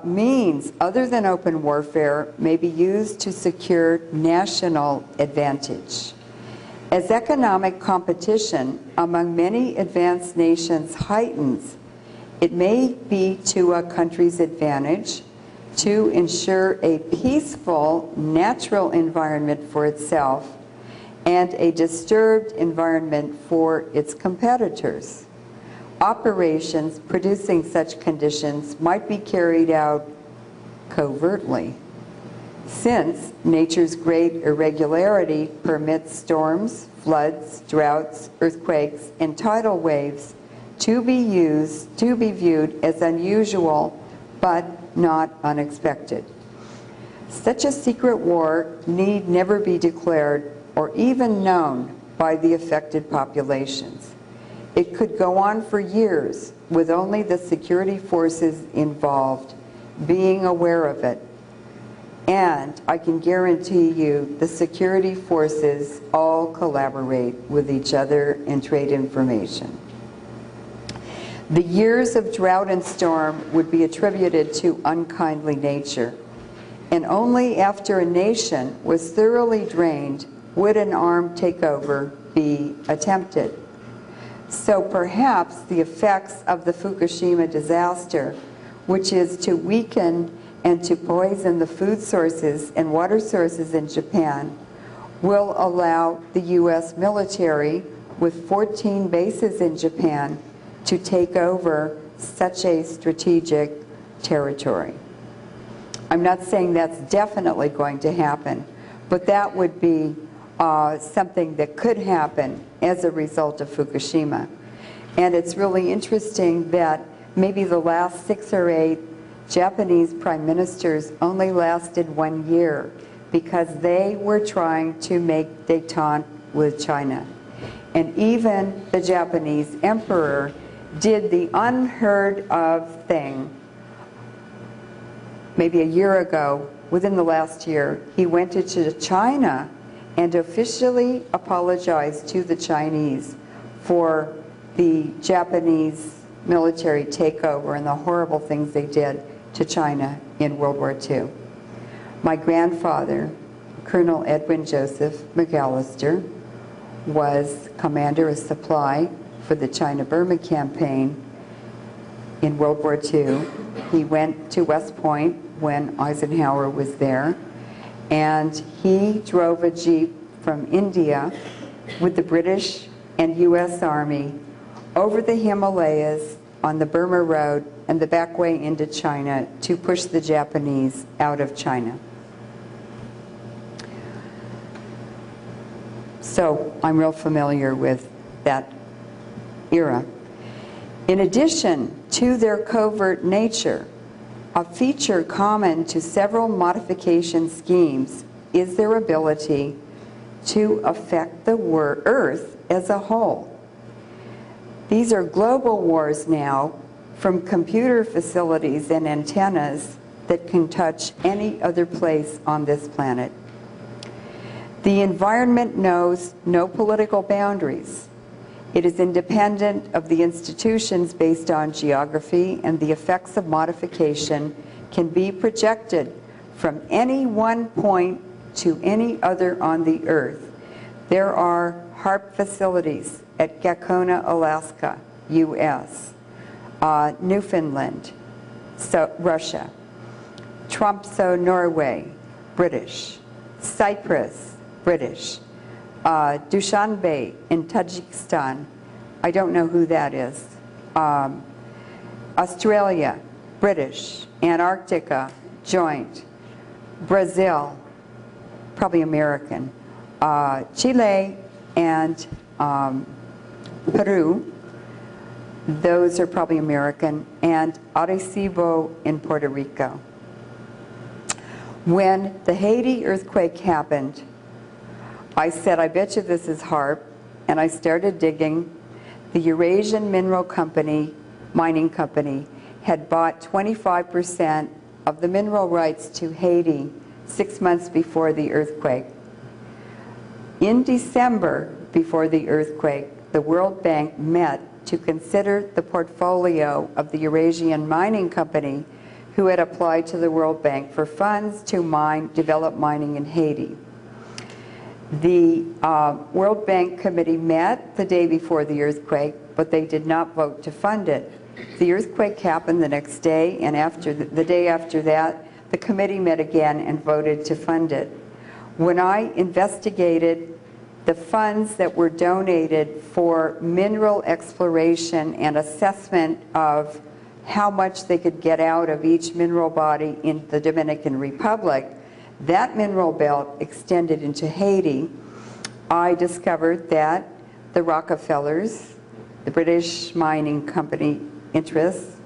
means other than open warfare may be used to secure national advantage. As economic competition among many advanced nations heightens, it may be to a country's advantage to ensure a peaceful, natural environment for itself and a disturbed environment for its competitors. Operations producing such conditions might be carried out covertly, since nature's great irregularity permits storms, floods, droughts, earthquakes, and tidal waves to be viewed as unusual but not unexpected. Such a secret war need never be declared or even known by the affected populations. It could go on for years with only the security forces involved being aware of it. And I can guarantee you the security forces all collaborate with each other and trade information. The years of drought and storm would be attributed to unkindly nature, and only after a nation was thoroughly drained would an armed takeover be attempted. So perhaps the effects of the Fukushima disaster, which is to weaken and to poison the food sources and water sources in Japan, will allow the U.S. military, with 14 bases in Japan, to take over such a strategic territory. I'm not saying that's definitely going to happen, but that would be something that could happen as a result of Fukushima. And it's really interesting that maybe the last 6 or 8 Japanese prime ministers only lasted 1 year because they were trying to make détente with China. And even the Japanese emperor did the unheard of thing. Maybe a year ago, within the last year, he went to China and officially apologized to the Chinese for the Japanese military takeover and the horrible things they did to China in World War II. My grandfather, Colonel Edwin Joseph McAllister, was commander of supply for the China-Burma campaign in World War II. He went to West Point when Eisenhower was there, and he drove a Jeep from India with the British and U.S. Army over the Himalayas on the Burma Road and the back way into China to push the Japanese out of China. So I'm real familiar with that era. In addition to their covert nature, a feature common to several modification schemes is their ability to affect the Earth as a whole. These are global wars now, from computer facilities and antennas that can touch any other place on this planet. The environment knows no political boundaries. It is independent of the institutions based on geography, and the effects of modification can be projected from any one point to any other on the Earth. There are HARP facilities at Gakona, Alaska, U.S., Newfoundland, Russia, Tromsø, Norway, British, Cyprus, British, Dushanbe in Tajikistan, I don't know who that is, Australia, British, Antarctica, joint, Brazil, probably American, Chile, and Peru, those are probably American, and Arecibo in Puerto Rico. When the Haiti earthquake happened, I said, I bet you this is HAARP, and I started digging. The Eurasian Mineral Company, mining company, had bought 25% of the mineral rights to Haiti 6 months before the earthquake. In December, before the earthquake, the World Bank met to consider the portfolio of the Eurasian Mining Company, who had applied to the World Bank for funds to develop mining in Haiti. The World Bank Committee met the day before the earthquake, but they did not vote to fund it. The earthquake happened the next day, and the day after that, the committee met again and voted to fund it. When I investigated the funds that were donated for mineral exploration and assessment of how much they could get out of each mineral body in the Dominican Republic, that mineral belt extended into Haiti. I discovered that the Rockefellers, the British mining company interests,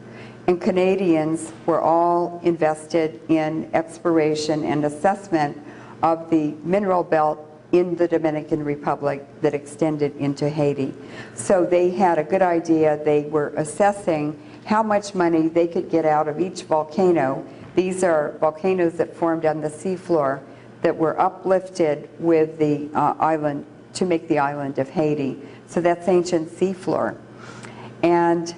and Canadians were all invested in exploration and assessment of the mineral belt in the Dominican Republic that extended into Haiti. So they had a good idea. They were assessing how much money they could get out of each volcano. These are volcanoes that formed on the seafloor that were uplifted with the island to make the island of Haiti. So that's ancient seafloor. And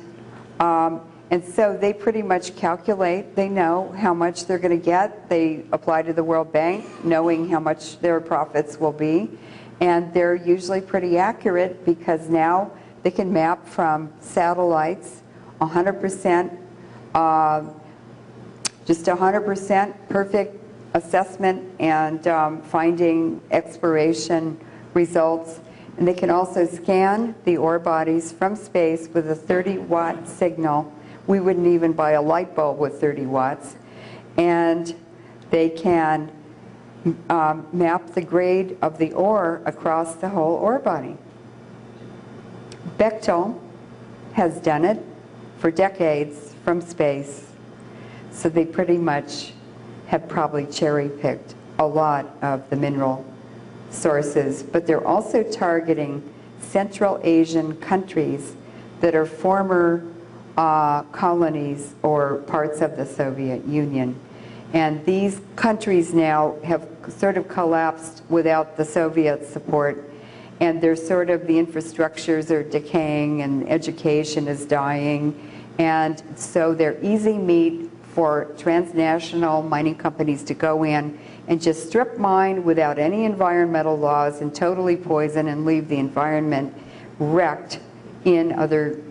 so they pretty much calculate, they know how much they're going to get. They apply to the World Bank knowing how much their profits will be. And they're usually pretty accurate because now they can map from satellites 100%, just 100% perfect assessment and finding exploration results. And they can also scan the ore bodies from space with a 30-watt signal. We wouldn't even buy a light bulb with 30 watts. And they can map the grade of the ore across the whole ore body. Bechtel has done it for decades from space. So they pretty much have probably cherry-picked a lot of the mineral sources, but they're also targeting Central Asian countries that are former colonies or parts of the Soviet Union. And these countries now have sort of collapsed without the Soviet support, and they're sort of, the infrastructures are decaying and education is dying, and so they're easy meat for transnational mining companies to go in and just strip mine without any environmental laws and totally poison and leave the environment wrecked in other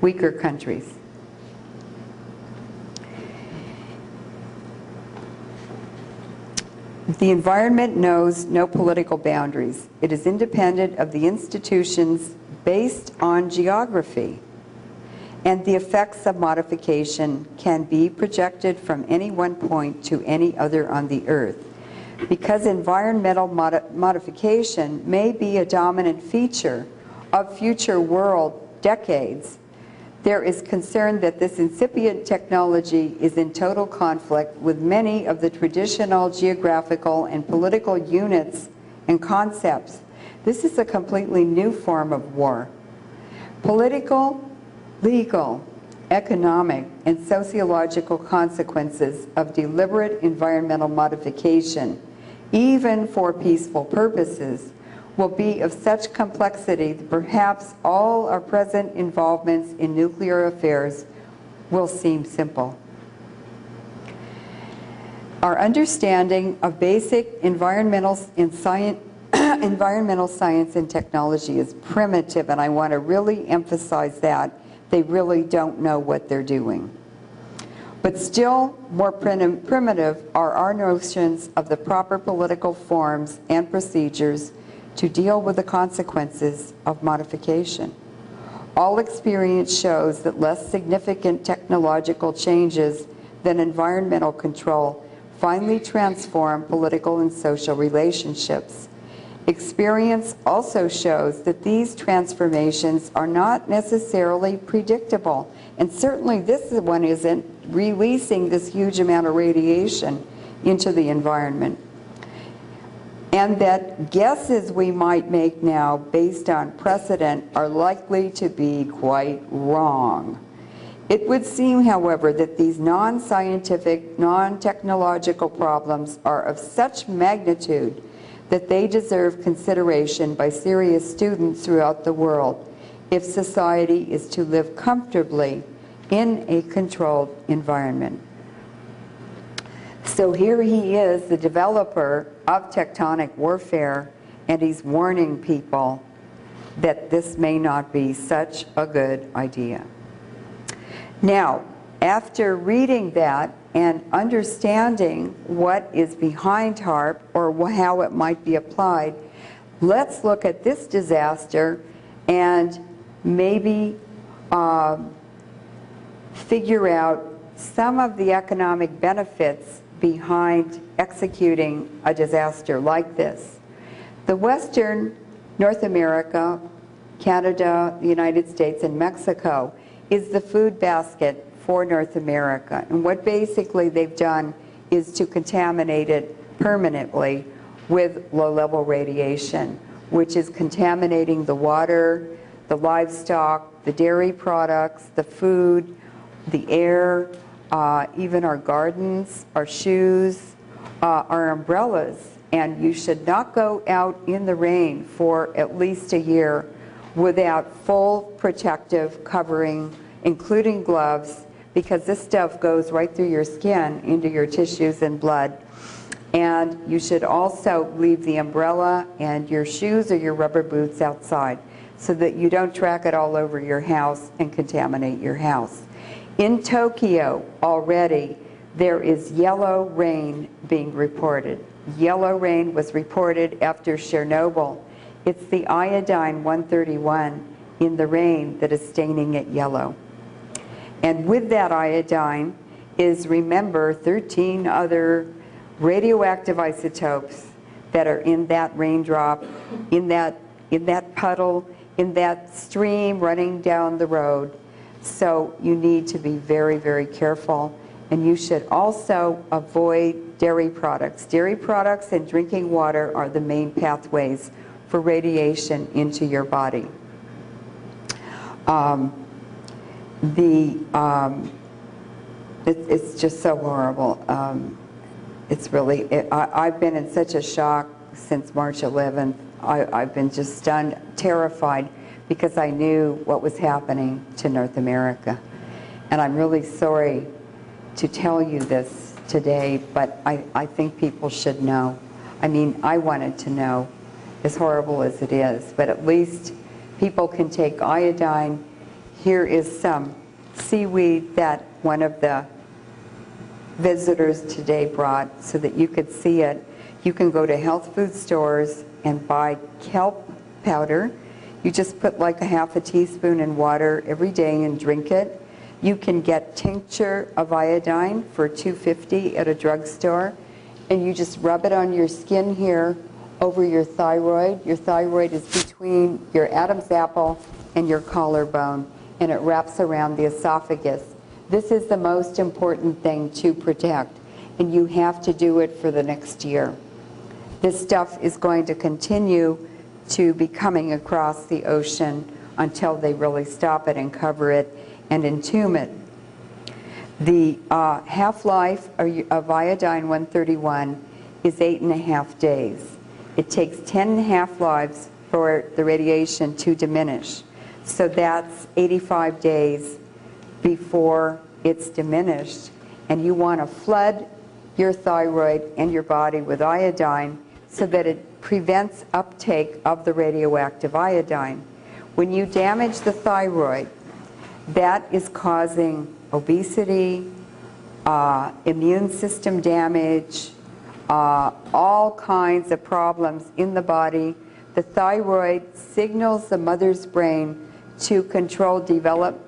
weaker countries. The environment knows no political boundaries. It is independent of the institutions based on geography. And the effects of modification can be projected from any one point to any other on the earth. Because environmental modification may be a dominant feature of future world decades, there is concern that this incipient technology is in total conflict with many of the traditional geographical and political units and concepts. This is a completely new form of war. Political, legal, economic, and sociological consequences of deliberate environmental modification, even for peaceful purposes, will be of such complexity that perhaps all our present involvements in nuclear affairs will seem simple. Our understanding of basic environmental science and technology is primitive, and I want to really emphasize that. They really don't know what they're doing. But still more primitive are our notions of the proper political forms and procedures to deal with the consequences of modification. All experience shows that less significant technological changes than environmental control finally transform political and social relationships. Experience also shows that these transformations are not necessarily predictable, and certainly this one isn't. Releasing this huge amount of radiation into the environment. And that guesses we might make now based on precedent are likely to be quite wrong. It would seem, however, that these non-scientific, non-technological problems are of such magnitude that they deserve consideration by serious students throughout the world if society is to live comfortably in a controlled environment. So here he is, the developer of tectonic warfare, and he's warning people that this may not be such a good idea. Now, after reading that and understanding what is behind HAARP or how it might be applied, let's look at this disaster and maybe figure out some of the economic benefits behind executing a disaster like this. The Western North America, Canada, the United States, and Mexico is the food basket for North America. And what basically they've done is to contaminate it permanently with low-level radiation, which is contaminating the water, the livestock, the dairy products, the food, the air, even our gardens, our shoes, our umbrellas. And you should not go out in the rain for at least a year without full protective covering, including gloves, because this stuff goes right through your skin into your tissues and blood. And you should also leave the umbrella and your shoes or your rubber boots outside so that you don't track it all over your house and contaminate your house. In Tokyo already, there is yellow rain being reported. Yellow rain was reported after Chernobyl. It's the iodine 131 in the rain that is staining it yellow. And with that iodine is, remember, 13 other radioactive isotopes that are in that raindrop, in that puddle, in that stream running down the road. So you need to be very, very careful. And you should also avoid dairy products. Dairy products and drinking water are the main pathways for radiation into your body. It's just so horrible. It's really, I've been in such a shock since March 11th. I've been just stunned, terrified, because I knew what was happening to North America. And I'm really sorry to tell you this today, but I think people should know. I mean, I wanted to know, as horrible as it is, but at least people can take iodine. Here is some seaweed that one of the visitors today brought so that you could see it. You can go to health food stores and buy kelp powder. You just put like a half a teaspoon in water every day and drink it. You can get tincture of iodine for $2.50 at a drugstore, and you just rub it on your skin here over your thyroid. Your thyroid is between your Adam's apple and your collarbone, and it wraps around the esophagus. This is the most important thing to protect, and you have to do it for the next year. This stuff is going to continue to be coming across the ocean until they really stop it and cover it and entomb it. The half-life of iodine 131 is 8.5 days. It takes 10 half-lives for the radiation to diminish. So that's 85 days before it's diminished. And you want to flood your thyroid and your body with iodine so that it prevents uptake of the radioactive iodine. When you damage the thyroid, that is causing obesity, immune system damage, all kinds of problems in the body. The thyroid signals the mother's brain to control development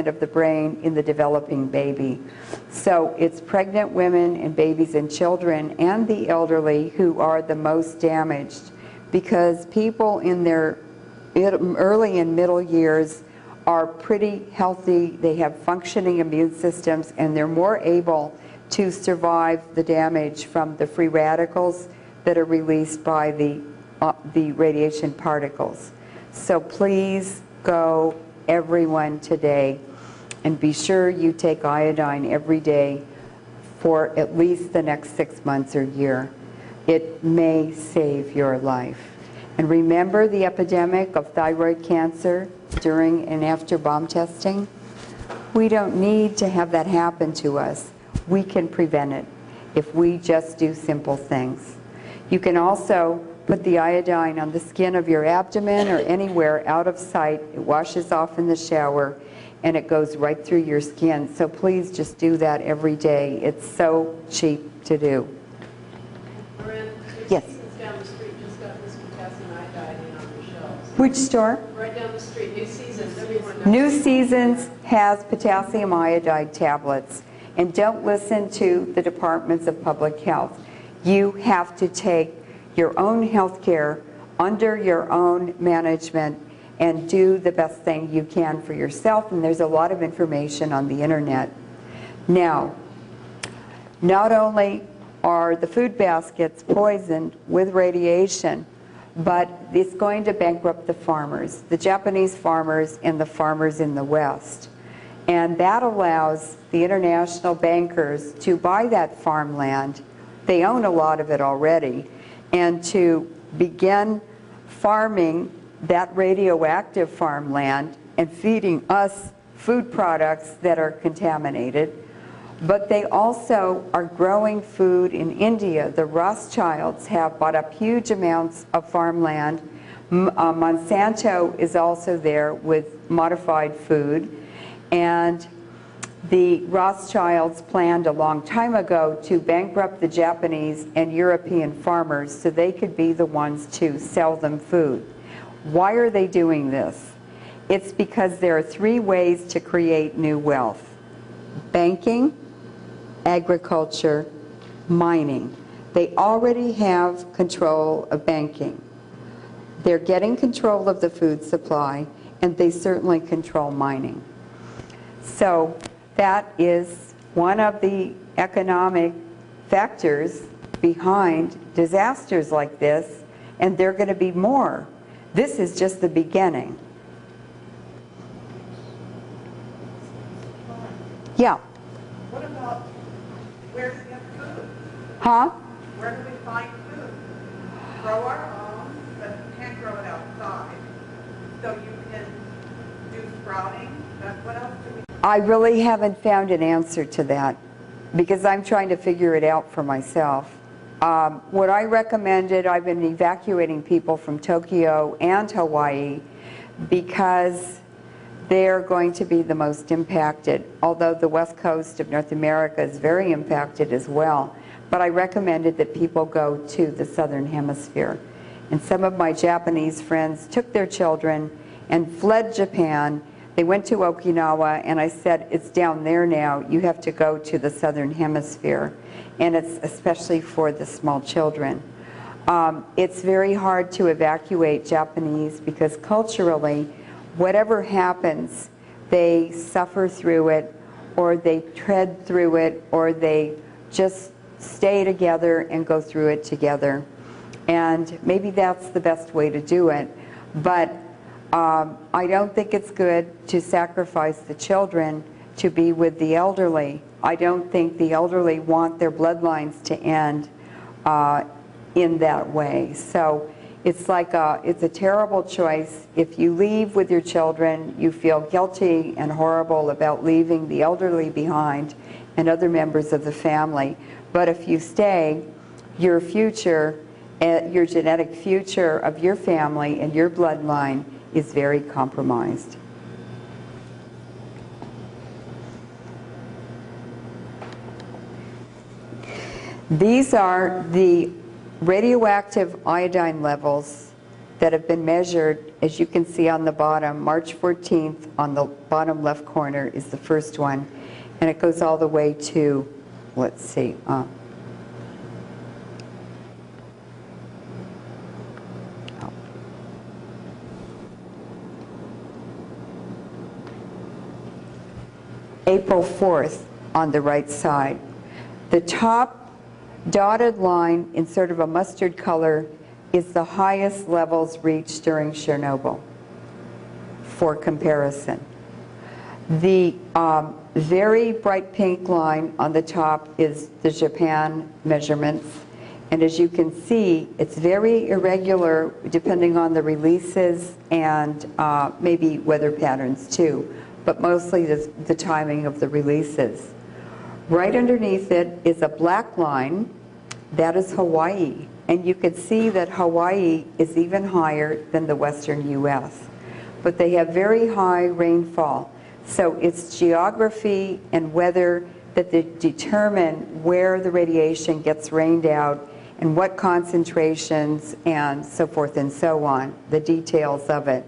of the brain in the developing baby. So it's pregnant women and babies and children and the elderly who are the most damaged, because people in their early and middle years are pretty healthy, they have functioning immune systems, and they're more able to survive the damage from the free radicals that are released by the radiation particles. So please go, everyone, today, and be sure you take iodine every day for at least the next 6 months or year. It may save your life. And remember the epidemic of thyroid cancer during and after bomb testing? We don't need to have that happen to us. We can prevent it if we just do simple things. You can also put the iodine on the skin of your abdomen or anywhere out of sight. It washes off in the shower and it goes right through your skin. So please just do that every day. It's so cheap to do. Leuren, Yes. Seasons down the street just got this potassium iodide in on their shelves. Which store? Right down the street, New Seasons. New Seasons has potassium iodide tablets. And don't listen to the departments of public health. You have to take your own health care under your own management and do the best thing you can for yourself. And there's a lot of information on the internet. Now, not only are the food baskets poisoned with radiation, but it's going to bankrupt the farmers, the Japanese farmers and the farmers in the West. And that allows the international bankers to buy that farmland. They own a lot of it already. And to begin farming that radioactive farmland and feeding us food products that are contaminated. But they also are growing food in India. The Rothschilds have bought up huge amounts of farmland. Monsanto is also there with modified food. And the Rothschilds planned a long time ago to bankrupt the Japanese and European farmers so they could be the ones to sell them food. Why are they doing this? It's because there are 3 ways to create new wealth: banking, agriculture, mining. They already have control of banking. They're getting control of the food supply, and they certainly control mining. So that is one of the economic factors behind disasters like this, and there are going to be more. This is just the beginning. Yeah. What about, where do we get food? Huh? Where do we find food? Grow our own, but you can't grow it outside. So you can do sprouting, but what else do we? I really haven't found an answer to that because I'm trying to figure it out for myself. What I recommended, I've been evacuating people from Tokyo and Hawaii because they're going to be the most impacted, although the west coast of North America is very impacted as well. But I recommended that people go to the southern hemisphere. And some of my Japanese friends took their children and fled Japan. They went to Okinawa, and I said, it's down there now. You have to go to the southern hemisphere. And it's especially for the small children. It's very hard to evacuate Japanese because culturally, whatever happens, they suffer through it, or they tread through it, or they just stay together and go through it together. And maybe that's the best way to do it. But I don't think it's good to sacrifice the children to be with the elderly. I don't think the elderly want their bloodlines to end in that way. So it's like it's a terrible choice. If you leave with your children, you feel guilty and horrible about leaving the elderly behind and other members of the family. But if you stay, your future, your genetic future of your family and your bloodline is very compromised. These are the radioactive iodine levels that have been measured, as you can see on the bottom. March 14th on the bottom left corner is the first one, and it goes all the way to, let's see, April 4th on the right side. The top dotted line in sort of a mustard color is the highest levels reached during Chernobyl, for comparison. The very bright pink line on the top is the Japan measurements. And as you can see, it's very irregular depending on the releases and maybe weather patterns too, but mostly the timing of the releases. Right underneath it is a black line. That is Hawaii. And you can see that Hawaii is even higher than the western U.S. But they have very high rainfall. So it's geography and weather that determine where the radiation gets rained out and what concentrations and so forth and so on, the details of it.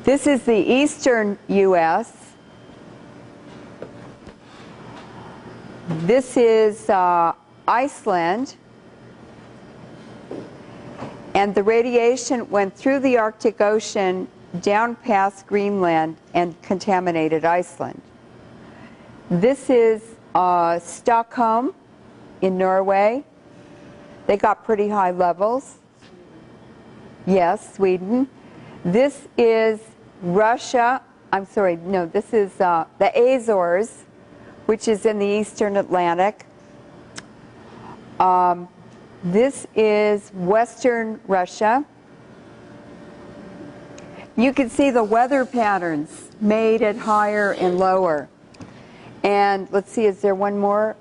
This is the eastern U.S. This is Iceland. And the radiation went through the Arctic Ocean down past Greenland and contaminated Iceland. This is Stockholm in Norway. They got pretty high levels. Yes, Sweden. This is Russia. I'm sorry, no, this is the Azores, which is in the eastern Atlantic. This is western Russia. You can see the weather patterns made at higher and lower. And let's see, is there one more?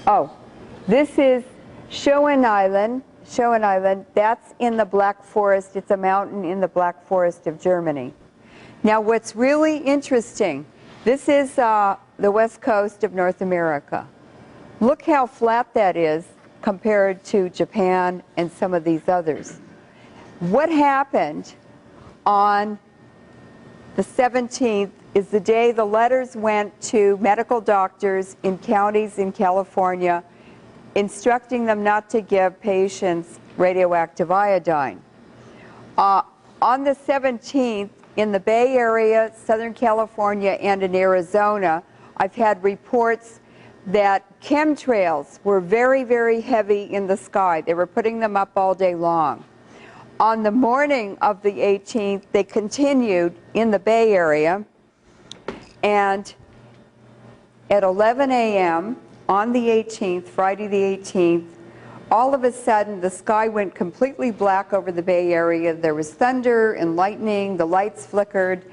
Oh, this is Schoen Island. Schoen Island, that's in the Black Forest. It's a mountain in the Black Forest of Germany. Now what's really interesting, this is the west coast of North America. Look how flat that is compared to Japan and some of these others. What happened on the 17th is the day the letters went to medical doctors in counties in California instructing them not to give patients radioactive iodine. On the 17th, in the Bay Area, Southern California, and in Arizona, I've had reports that chemtrails were very, very heavy in the sky. They were putting them up all day long. On the morning of the 18th, they continued in the Bay Area, and at 11 a.m. on the 18th, Friday the 18th, all of a sudden the sky went completely black over the Bay Area. There was thunder and lightning, the lights flickered,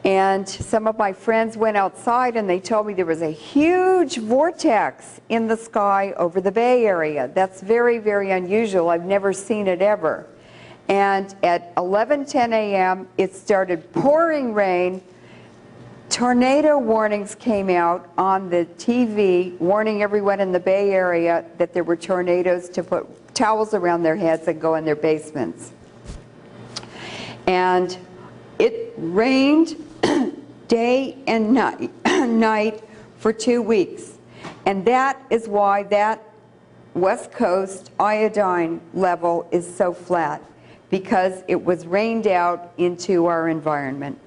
and some of my friends went outside and they told me there was a huge vortex in the sky over the Bay Area. That's very, very unusual. I've never seen it ever. And at 11:10 a.m. it started pouring rain. Tornado warnings came out on the TV, warning everyone in the Bay Area that there were tornadoes to put towels around their heads and go in their basements. And it rained day and night for 2 weeks. And that is why that West Coast iodine level is so flat, because it was rained out into our environment.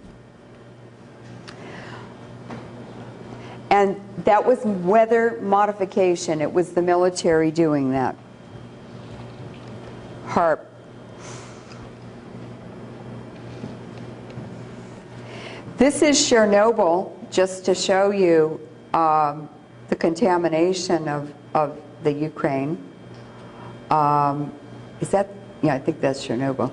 And that was weather modification. It was the military doing that. HARP. This is Chernobyl, just to show you the contamination of the Ukraine. Is that? Yeah, I think that's Chernobyl.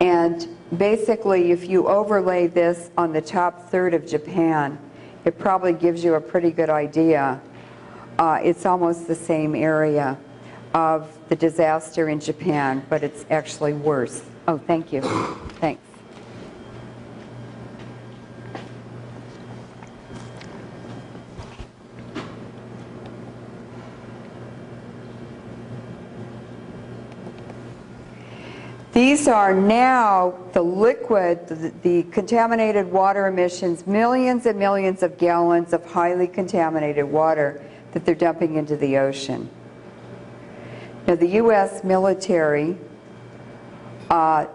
And basically, if you overlay this on the top third of Japan, it probably gives you a pretty good idea. It's almost the same area of the disaster in Japan, but it's actually worse. Oh, thank you. Thanks. These are now the liquid, the contaminated water emissions, millions and millions of gallons of highly contaminated water that they're dumping into the ocean. Now the U.S. military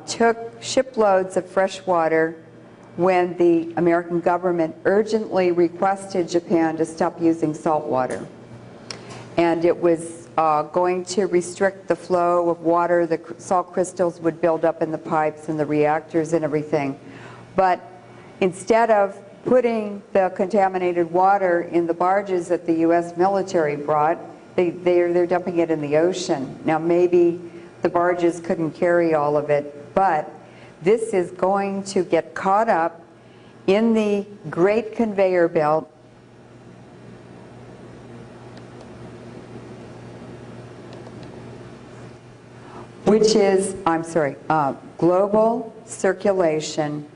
took shiploads of fresh water when the American government urgently requested Japan to stop using salt water. And it was going to restrict the flow of water. The salt crystals would build up in the pipes and the reactors and everything. But instead of putting the contaminated water in the barges that the U.S. military brought, they're dumping it in the ocean. Now maybe the barges couldn't carry all of it, but this is going to get caught up in the great conveyor belt which is, global circulation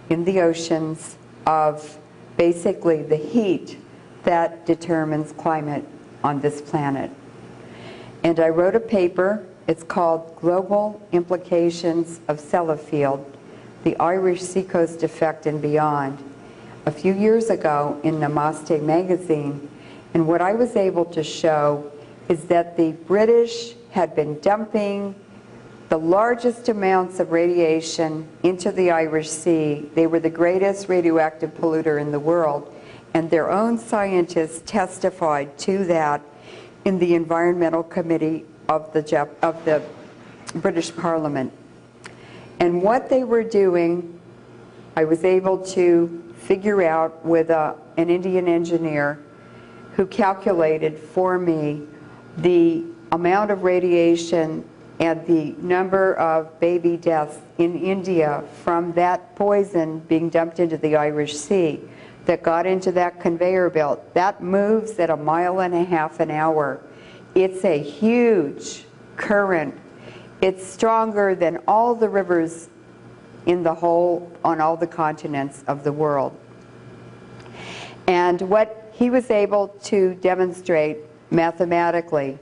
in the oceans of basically the heat that determines climate on this planet. And I wrote a paper, it's called Global Implications of Sellafield, the Irish Seacoast Effect and Beyond, a few years ago in Namaste magazine. And what I was able to show is that the British had been dumping the largest amounts of radiation into the Irish Sea. They were the greatest radioactive polluter in the world, and their own scientists testified to that in the Environmental Committee of the British Parliament. And what they were doing, I was able to figure out with an Indian engineer who calculated for me the amount of radiation and the number of baby deaths in India from that poison being dumped into the Irish Sea that got into that conveyor belt. That moves at 1.5 miles an hour. It's a huge current. It's stronger than all the rivers in the whole, on all the continents of the world. And what he was able to demonstrate mathematically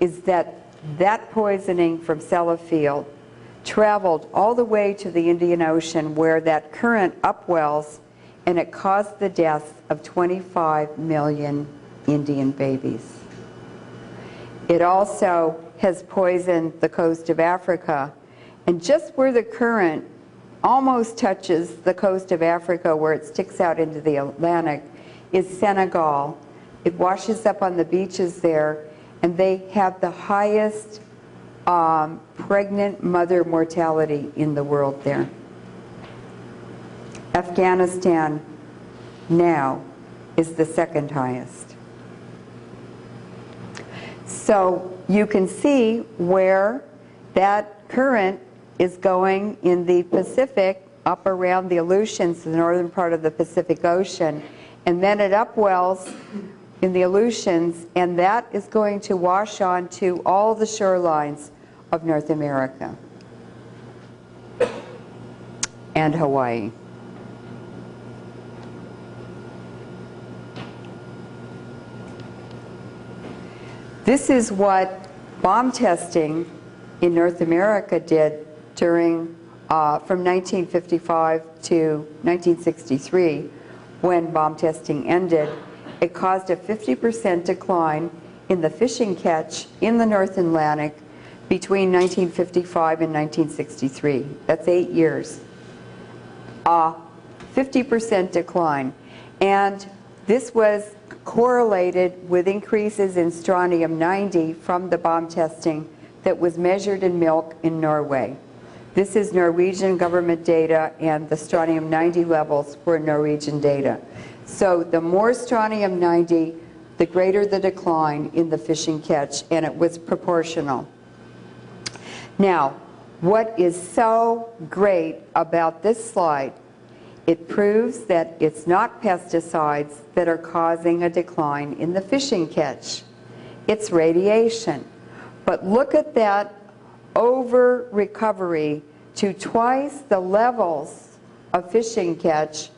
is that that poisoning from Sellafield traveled all the way to the Indian Ocean where that current upwells, and it caused the deaths of 25 million Indian babies. It also has poisoned the coast of Africa, and just where the current almost touches the coast of Africa, where it sticks out into the Atlantic, is Senegal. It washes up on the beaches there, and they have the highest pregnant mother mortality in the world there. Afghanistan now is the second highest. So you can see where that current is going in the Pacific, up around the Aleutians, the northern part of the Pacific Ocean, and then it upwells in the Aleutians, and that is going to wash onto all the shorelines of North America and Hawaii. This is what bomb testing in North America did during, from 1955 to 1963, when bomb testing ended. It caused a 50% decline in the fishing catch in the North Atlantic between 1955 and 1963. That's 8 years. 50% decline. And this was correlated with increases in strontium-90 from the bomb testing that was measured in milk in Norway. This is Norwegian government data, and the strontium-90 levels were Norwegian data. So the more strontium-90, the greater the decline in the fishing catch, and it was proportional. Now, what is so great about this slide, it proves that it's not pesticides that are causing a decline in the fishing catch. It's radiation. But look at that over recovery to twice the levels of fishing catch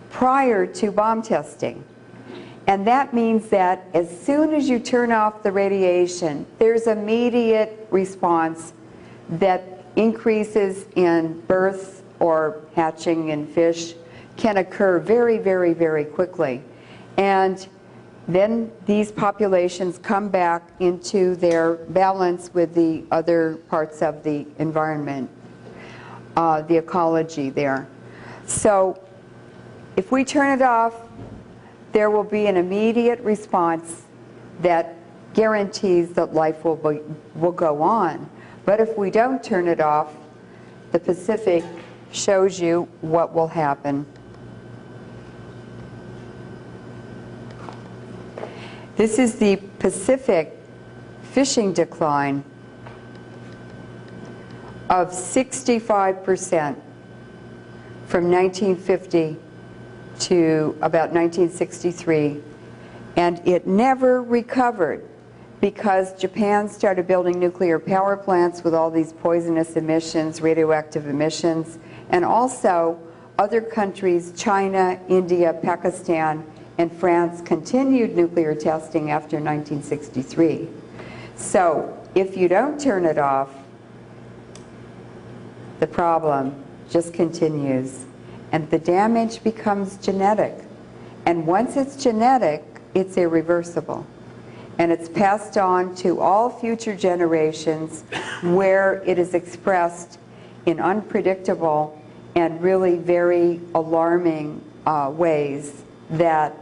prior to bomb testing. And that means that as soon as you turn off the radiation, there's immediate response that increases in births or hatching in fish can occur very, very, very quickly. And then these populations come back into their balance with the other parts of the environment. the ecology there. So if we turn it off, there will be an immediate response that guarantees that life will go on. But if we don't turn it off, the Pacific shows you what will happen. This is the Pacific fishing decline of 65% from 1950 to about 1963, and it never recovered because Japan started building nuclear power plants with all these poisonous emissions, radioactive emissions, and also other countries, China, India, Pakistan, and France continued nuclear testing after 1963. So if you don't turn it off, the problem just continues, and the damage becomes genetic. And once it's genetic, it's irreversible. And it's passed on to all future generations where it is expressed in unpredictable and really very alarming ways that's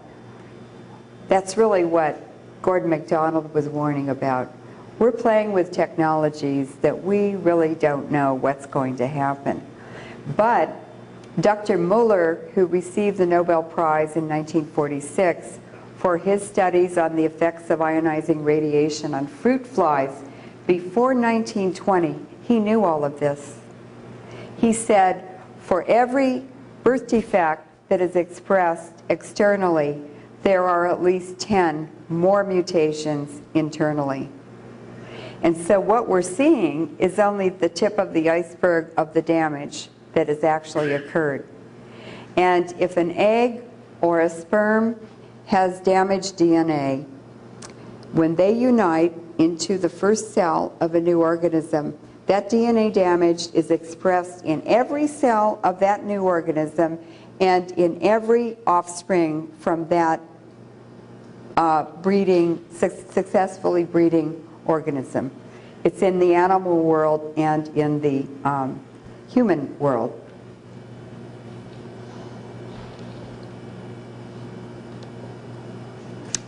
really what Gordon MacDonald was warning about. We're playing with technologies that we really don't know what's going to happen. But Dr. Muller, who received the Nobel Prize in 1946 for his studies on the effects of ionizing radiation on fruit flies, before 1920, he knew all of this. He said, for every birth defect that is expressed externally, there are at least 10 more mutations internally. And so what we're seeing is only the tip of the iceberg of the damage that has actually occurred. And if an egg or a sperm has damaged DNA, when they unite into the first cell of a new organism, that DNA damage is expressed in every cell of that new organism and in every offspring from that successfully breeding organism. It's in the animal world and in the human world.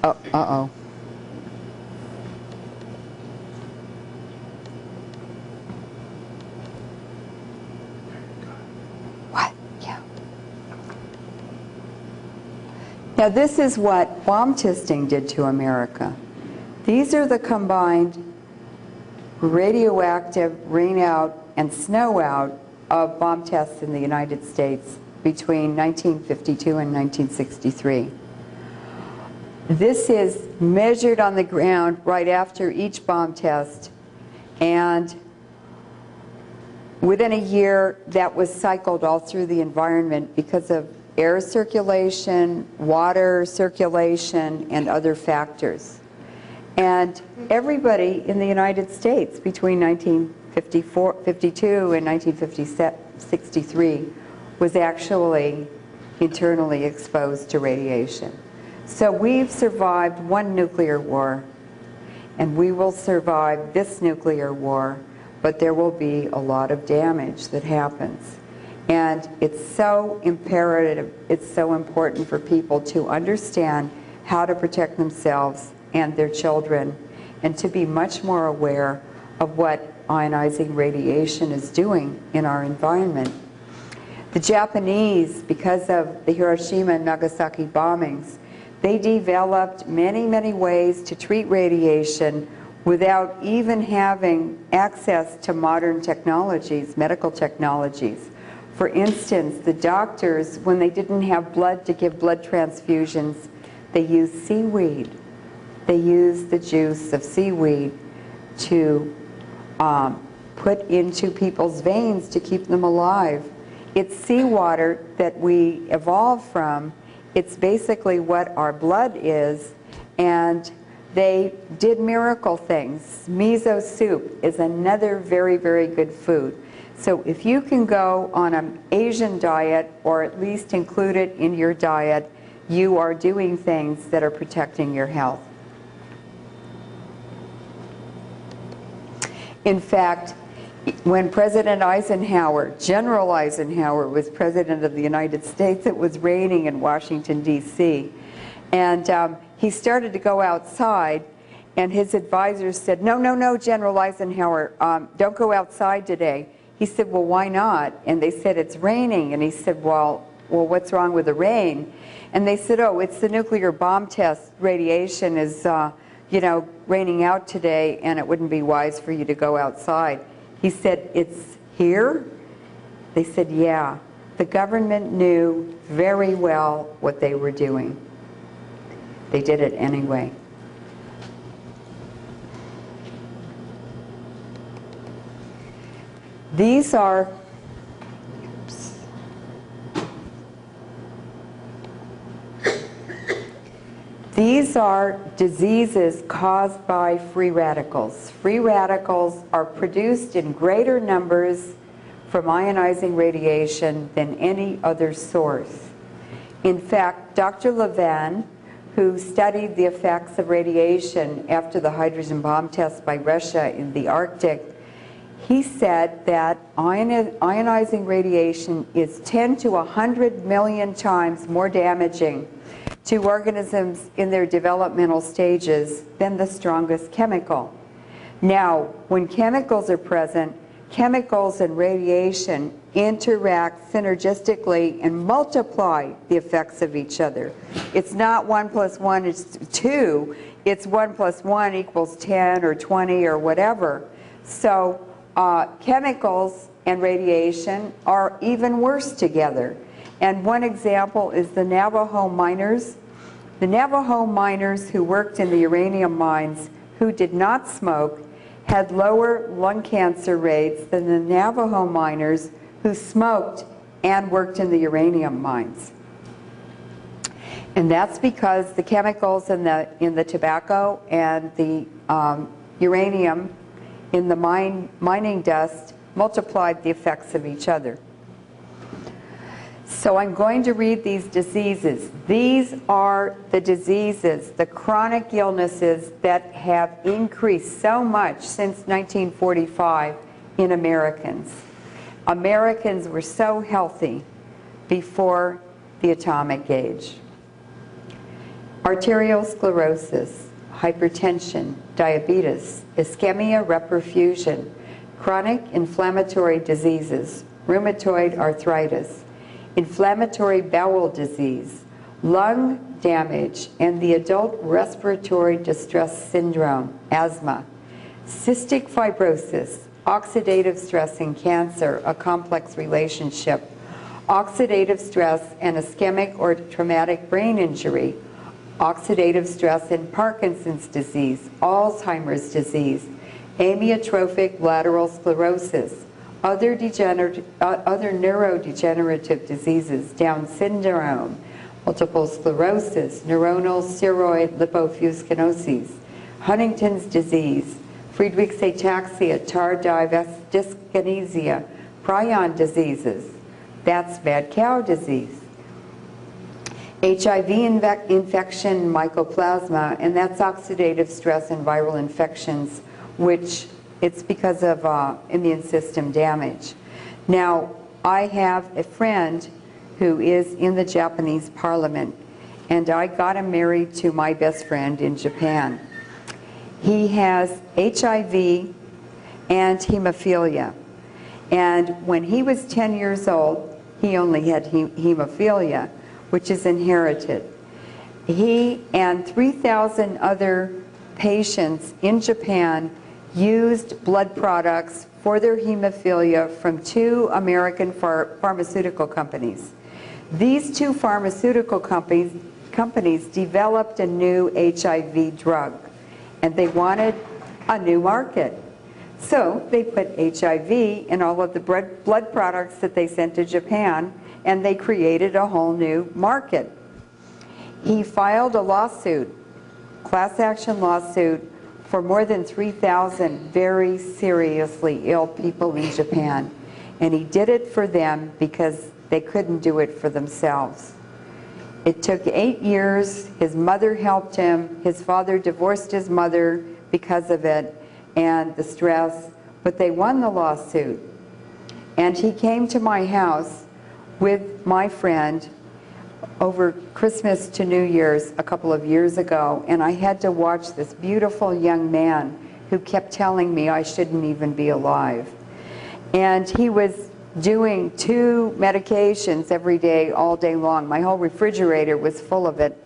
Uh-oh. What? Yeah. Now this is what bomb testing did to America. These are the combined radioactive rain out and snow out of bomb tests in the United States between 1952 and 1963. This is measured on the ground right after each bomb test, and within a year that was cycled all through the environment because of air circulation, water circulation, and other factors. And everybody in the United States between 1952 and 1963 was actually internally exposed to radiation. So we've survived one nuclear war, and we will survive this nuclear war, but there will be a lot of damage that happens. And it's so imperative, it's so important for people to understand how to protect themselves and their children, and to be much more aware of what ionizing radiation is doing in our environment. The Japanese, because of the Hiroshima and Nagasaki bombings, they developed many, many ways to treat radiation without even having access to modern technologies, medical technologies. For instance, the doctors, when they didn't have blood to give blood transfusions, they used seaweed. They used the juice of seaweed to put into people's veins to keep them alive. It's seawater that we evolved from. It's basically what our blood is, and they did miracle things. Miso soup is another very, very good food. So if you can go on an Asian diet, or at least include it in your diet, you are doing things that are protecting your health. In fact, When President Eisenhower, General Eisenhower, was President of the United States, it was raining in Washington, D.C. And he started to go outside, and his advisors said, no, no, no, General Eisenhower, don't go outside today. He said, well, why not? And they said, it's raining. And he said, well, what's wrong with the rain? And they said, oh, it's the nuclear bomb test. Radiation is, raining out today, and it wouldn't be wise for you to go outside. He said, it's here? They said, yeah. The government knew very well what they were doing. They did it anyway. These are diseases caused by free radicals. Free radicals are produced in greater numbers from ionizing radiation than any other source. In fact, Dr. Leuren, who studied the effects of radiation after the hydrogen bomb test by Russia in the Arctic, he said that ionizing radiation is 10 to 100 million times more damaging to organisms in their developmental stages than the strongest chemical. Now, when chemicals are present, chemicals and radiation interact synergistically and multiply the effects of each other. It's not 1 + 1 is 2, it's 1 + 1 equals 10 or 20 or whatever. So chemicals and radiation are even worse together. And one example is the Navajo miners. The Navajo miners who worked in the uranium mines who did not smoke had lower lung cancer rates than the Navajo miners who smoked and worked in the uranium mines. And that's because the chemicals in the tobacco and the uranium in the mining dust multiplied the effects of each other. So I'm going to read these diseases. These are the diseases, the chronic illnesses that have increased so much since 1945 in Americans. Americans were so healthy before the atomic age. Arterial sclerosis, hypertension, diabetes, ischemia, reperfusion, chronic inflammatory diseases, rheumatoid arthritis, inflammatory bowel disease, lung damage, and the adult respiratory distress syndrome, asthma, cystic fibrosis, oxidative stress and cancer, a complex relationship, oxidative stress and ischemic or traumatic brain injury, oxidative stress and Parkinson's disease, Alzheimer's disease, amyotrophic lateral sclerosis, other neurodegenerative diseases, Down syndrome, multiple sclerosis, neuronal ceroid lipofuscinosis, Huntington's disease, Friedreich's ataxia, tardive dyskinesia, prion diseases, that's mad cow disease, HIV infection, mycoplasma, and that's oxidative stress and viral infections, which it's because of immune system damage. Now, I have a friend who is in the Japanese parliament, and I got him married to my best friend in Japan. He has HIV and hemophilia. And when he was 10 years old, he only had hemophilia, which is inherited. He and 3,000 other patients in Japan used blood products for their hemophilia from 2 American pharmaceutical companies. These 2 pharmaceutical companies developed a new HIV drug, and they wanted a new market. So they put HIV in all of the blood products that they sent to Japan, and they created a whole new market. He filed a lawsuit, class action lawsuit, for more than 3,000 very seriously ill people in Japan. And he did it for them because they couldn't do it for themselves. It took 8 years. His mother helped him. His father divorced his mother because of it and the stress. but they won the lawsuit. And he came to my house with my friend over Christmas to New Year's a couple of years ago, and I had to watch this beautiful young man who kept telling me I shouldn't even be alive. And he was doing 2 medications every day, all day long. My whole refrigerator was full of it.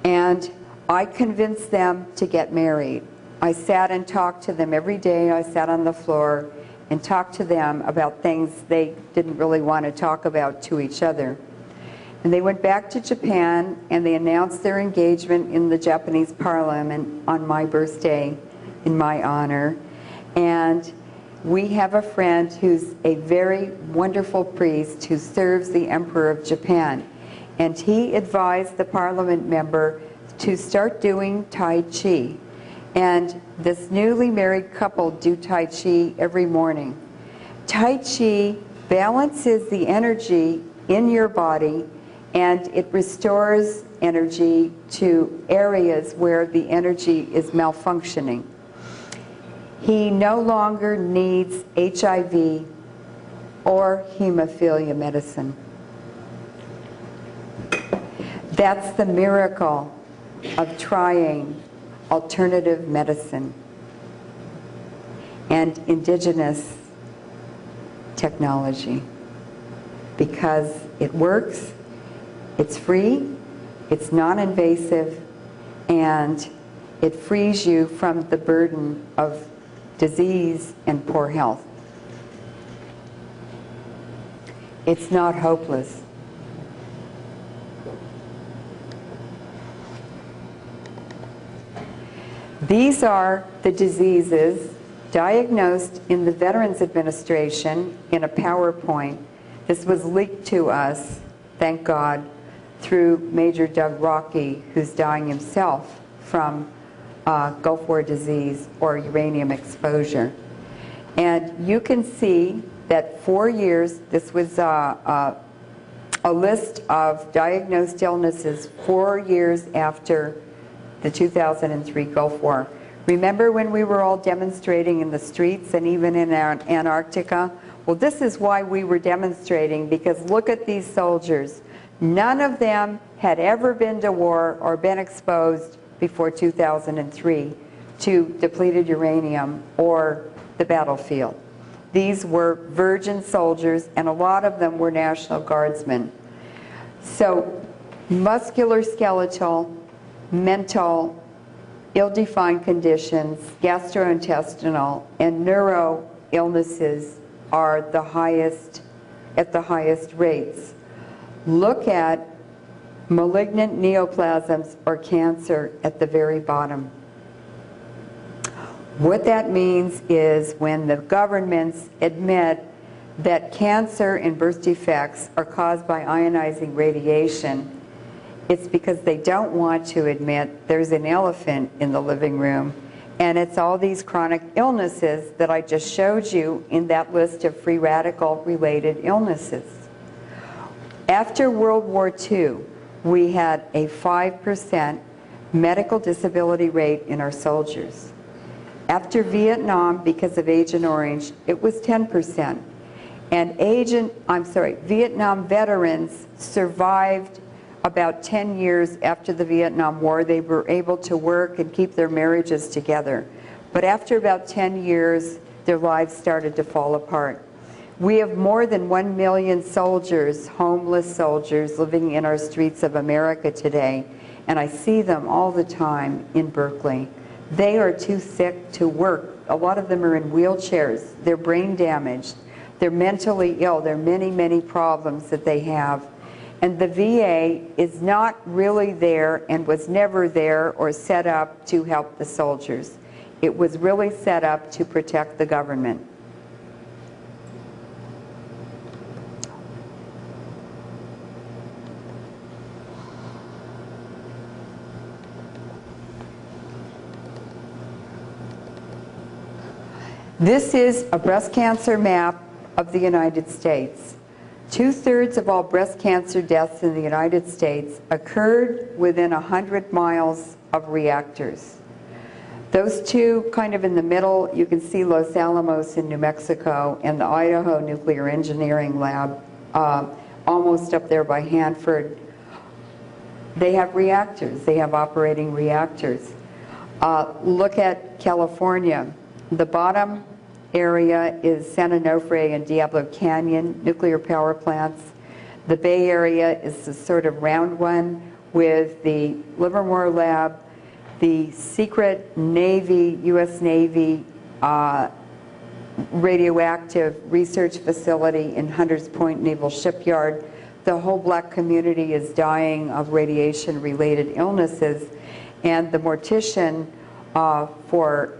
And I convinced them to get married. I sat and talked to them every day. I sat on the floor and talked to them about things they didn't really want to talk about to each other. And they went back to Japan and they announced their engagement in the Japanese parliament on my birthday in my honor. And we have a friend who's a very wonderful priest who serves the Emperor of Japan. And he advised the parliament member to start doing Tai Chi. And this newly married couple do Tai Chi every morning. Tai Chi balances the energy in your body, and it restores energy to areas where the energy is malfunctioning. He no longer needs HIV or hemophilia medicine. That's the miracle of trying alternative medicine and indigenous technology, because it works, it's free, it's non-invasive, and it frees you from the burden of disease and poor health. It's not hopeless. These are the diseases diagnosed in the Veterans Administration in a PowerPoint. This was leaked to us, thank God, through Major Doug Rocky, who's dying himself from Gulf War disease or uranium exposure. And you can see that 4 years, this was a list of diagnosed illnesses 4 years after the 2003 Gulf War. Remember when we were all demonstrating in the streets and even in Antarctica? Well, this is why we were demonstrating, because look at these soldiers. None of them had ever been to war or been exposed before 2003 to depleted uranium or the battlefield. These were virgin soldiers, and a lot of them were National Guardsmen. So musculoskeletal, mental, ill-defined conditions, gastrointestinal, and neuro illnesses are the highest, at the highest rates. Look at malignant neoplasms or cancer at the very bottom. What that means is when the governments admit that cancer and birth defects are caused by ionizing radiation, it's because they don't want to admit there's an elephant in the living room, and it's all these chronic illnesses that I just showed you in that list of free radical related illnesses. After World War II, we had a 5% medical disability rate in our soldiers. After Vietnam, because of Agent Orange, it was 10%. And Vietnam veterans survived about 10 years after the Vietnam War. They were able to work and keep their marriages together. But after about 10 years, their lives started to fall apart. We have more than 1 million soldiers, homeless soldiers, living in our streets of America today, and I see them all the time in Berkeley. They are too sick to work. A lot of them are in wheelchairs. They're brain damaged. They're mentally ill. There are many, many problems that they have. And the VA is not really there and was never there or set up to help the soldiers. It was really set up to protect the government. This is a breast cancer map of the United States. 2/3 of all breast cancer deaths in the United States occurred within 100 miles of reactors. Those two kind of in the middle, you can see Los Alamos in New Mexico and the Idaho Nuclear Engineering Lab almost up there by Hanford. They have reactors. They have operating reactors. Look at California. The bottom area is San Onofre and Diablo Canyon nuclear power plants. The Bay Area is the sort of round one with the Livermore Lab, the secret Navy, U.S. Navy radioactive research facility in Hunters Point Naval Shipyard. The whole black community is dying of radiation-related illnesses, and the mortician for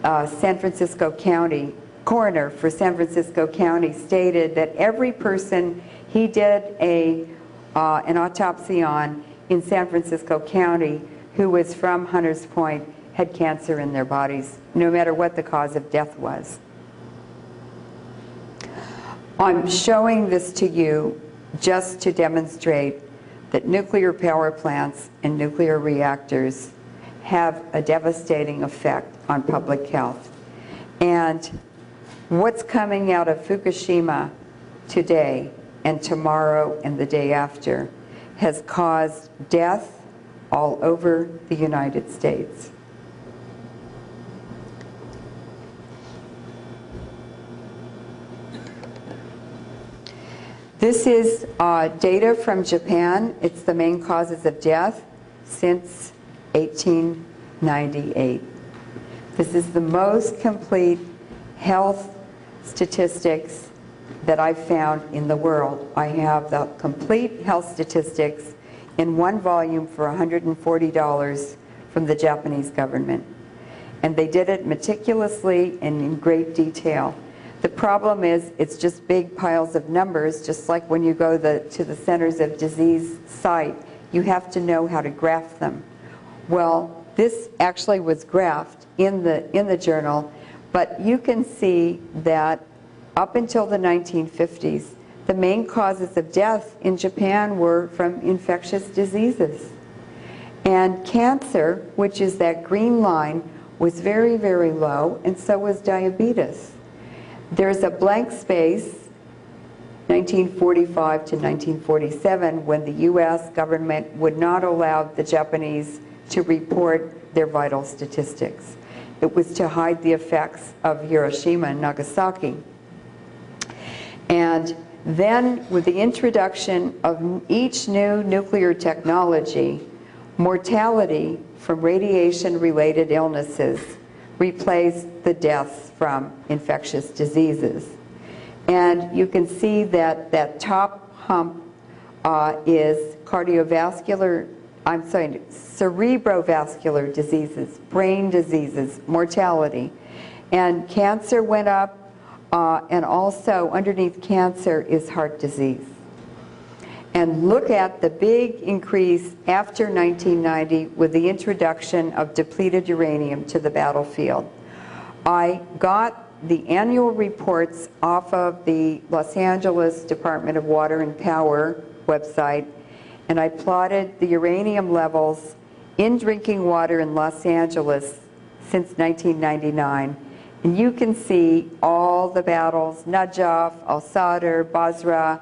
San Francisco County, coroner for San Francisco County, stated that every person he did an autopsy on in San Francisco County who was from Hunters Point had cancer in their bodies, no matter what the cause of death was. I'm showing this to you just to demonstrate that nuclear power plants and nuclear reactors have a devastating effect on public health. And what's coming out of Fukushima today and tomorrow and the day after has caused death all over the United States. This is data from Japan. It's the main causes of death since 1898. This is the most complete health statistics that I've found in the world. I have the complete health statistics in one volume for $140 from the Japanese government. And they did it meticulously and in great detail. The problem is it's just big piles of numbers, just like when you go to the Centers of Disease site, you have to know how to graph them. Well, this actually was graphed in the journal, but you can see that up until the 1950s, the main causes of death in Japan were from infectious diseases. And cancer, which is that green line, was very, very low, and so was diabetes. There's a blank space, 1945 to 1947, when the US government would not allow the Japanese to report their vital statistics. It was to hide the effects of Hiroshima and Nagasaki. And then, with the introduction of each new nuclear technology, mortality from radiation-related illnesses replaced the deaths from infectious diseases. And you can see that that top hump is cerebrovascular diseases, brain diseases, mortality. And cancer went up, and also underneath cancer is heart disease. And look at the big increase after 1990 with the introduction of depleted uranium to the battlefield. I got the annual reports off of the Los Angeles Department of Water and Power website, and I plotted the uranium levels in drinking water in Los Angeles since 1999. And you can see all the battles, Najaf, al-Sadr, Basra,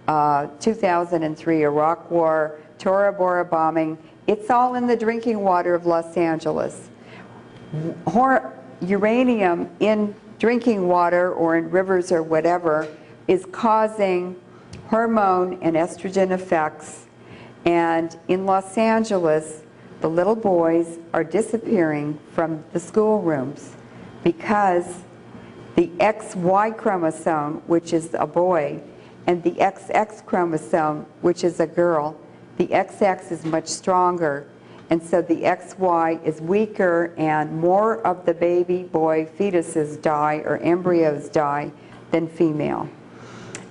2003 Iraq War, Tora Bora bombing. It's all in the drinking water of Los Angeles. Uranium in drinking water or in rivers or whatever is causing hormone and estrogen effects. And in Los Angeles, the little boys are disappearing from the schoolrooms because the XY chromosome, which is a boy, and the XX chromosome, which is a girl, the XX is much stronger, and so the XY is weaker, and more of the baby boy fetuses die or embryos die than female.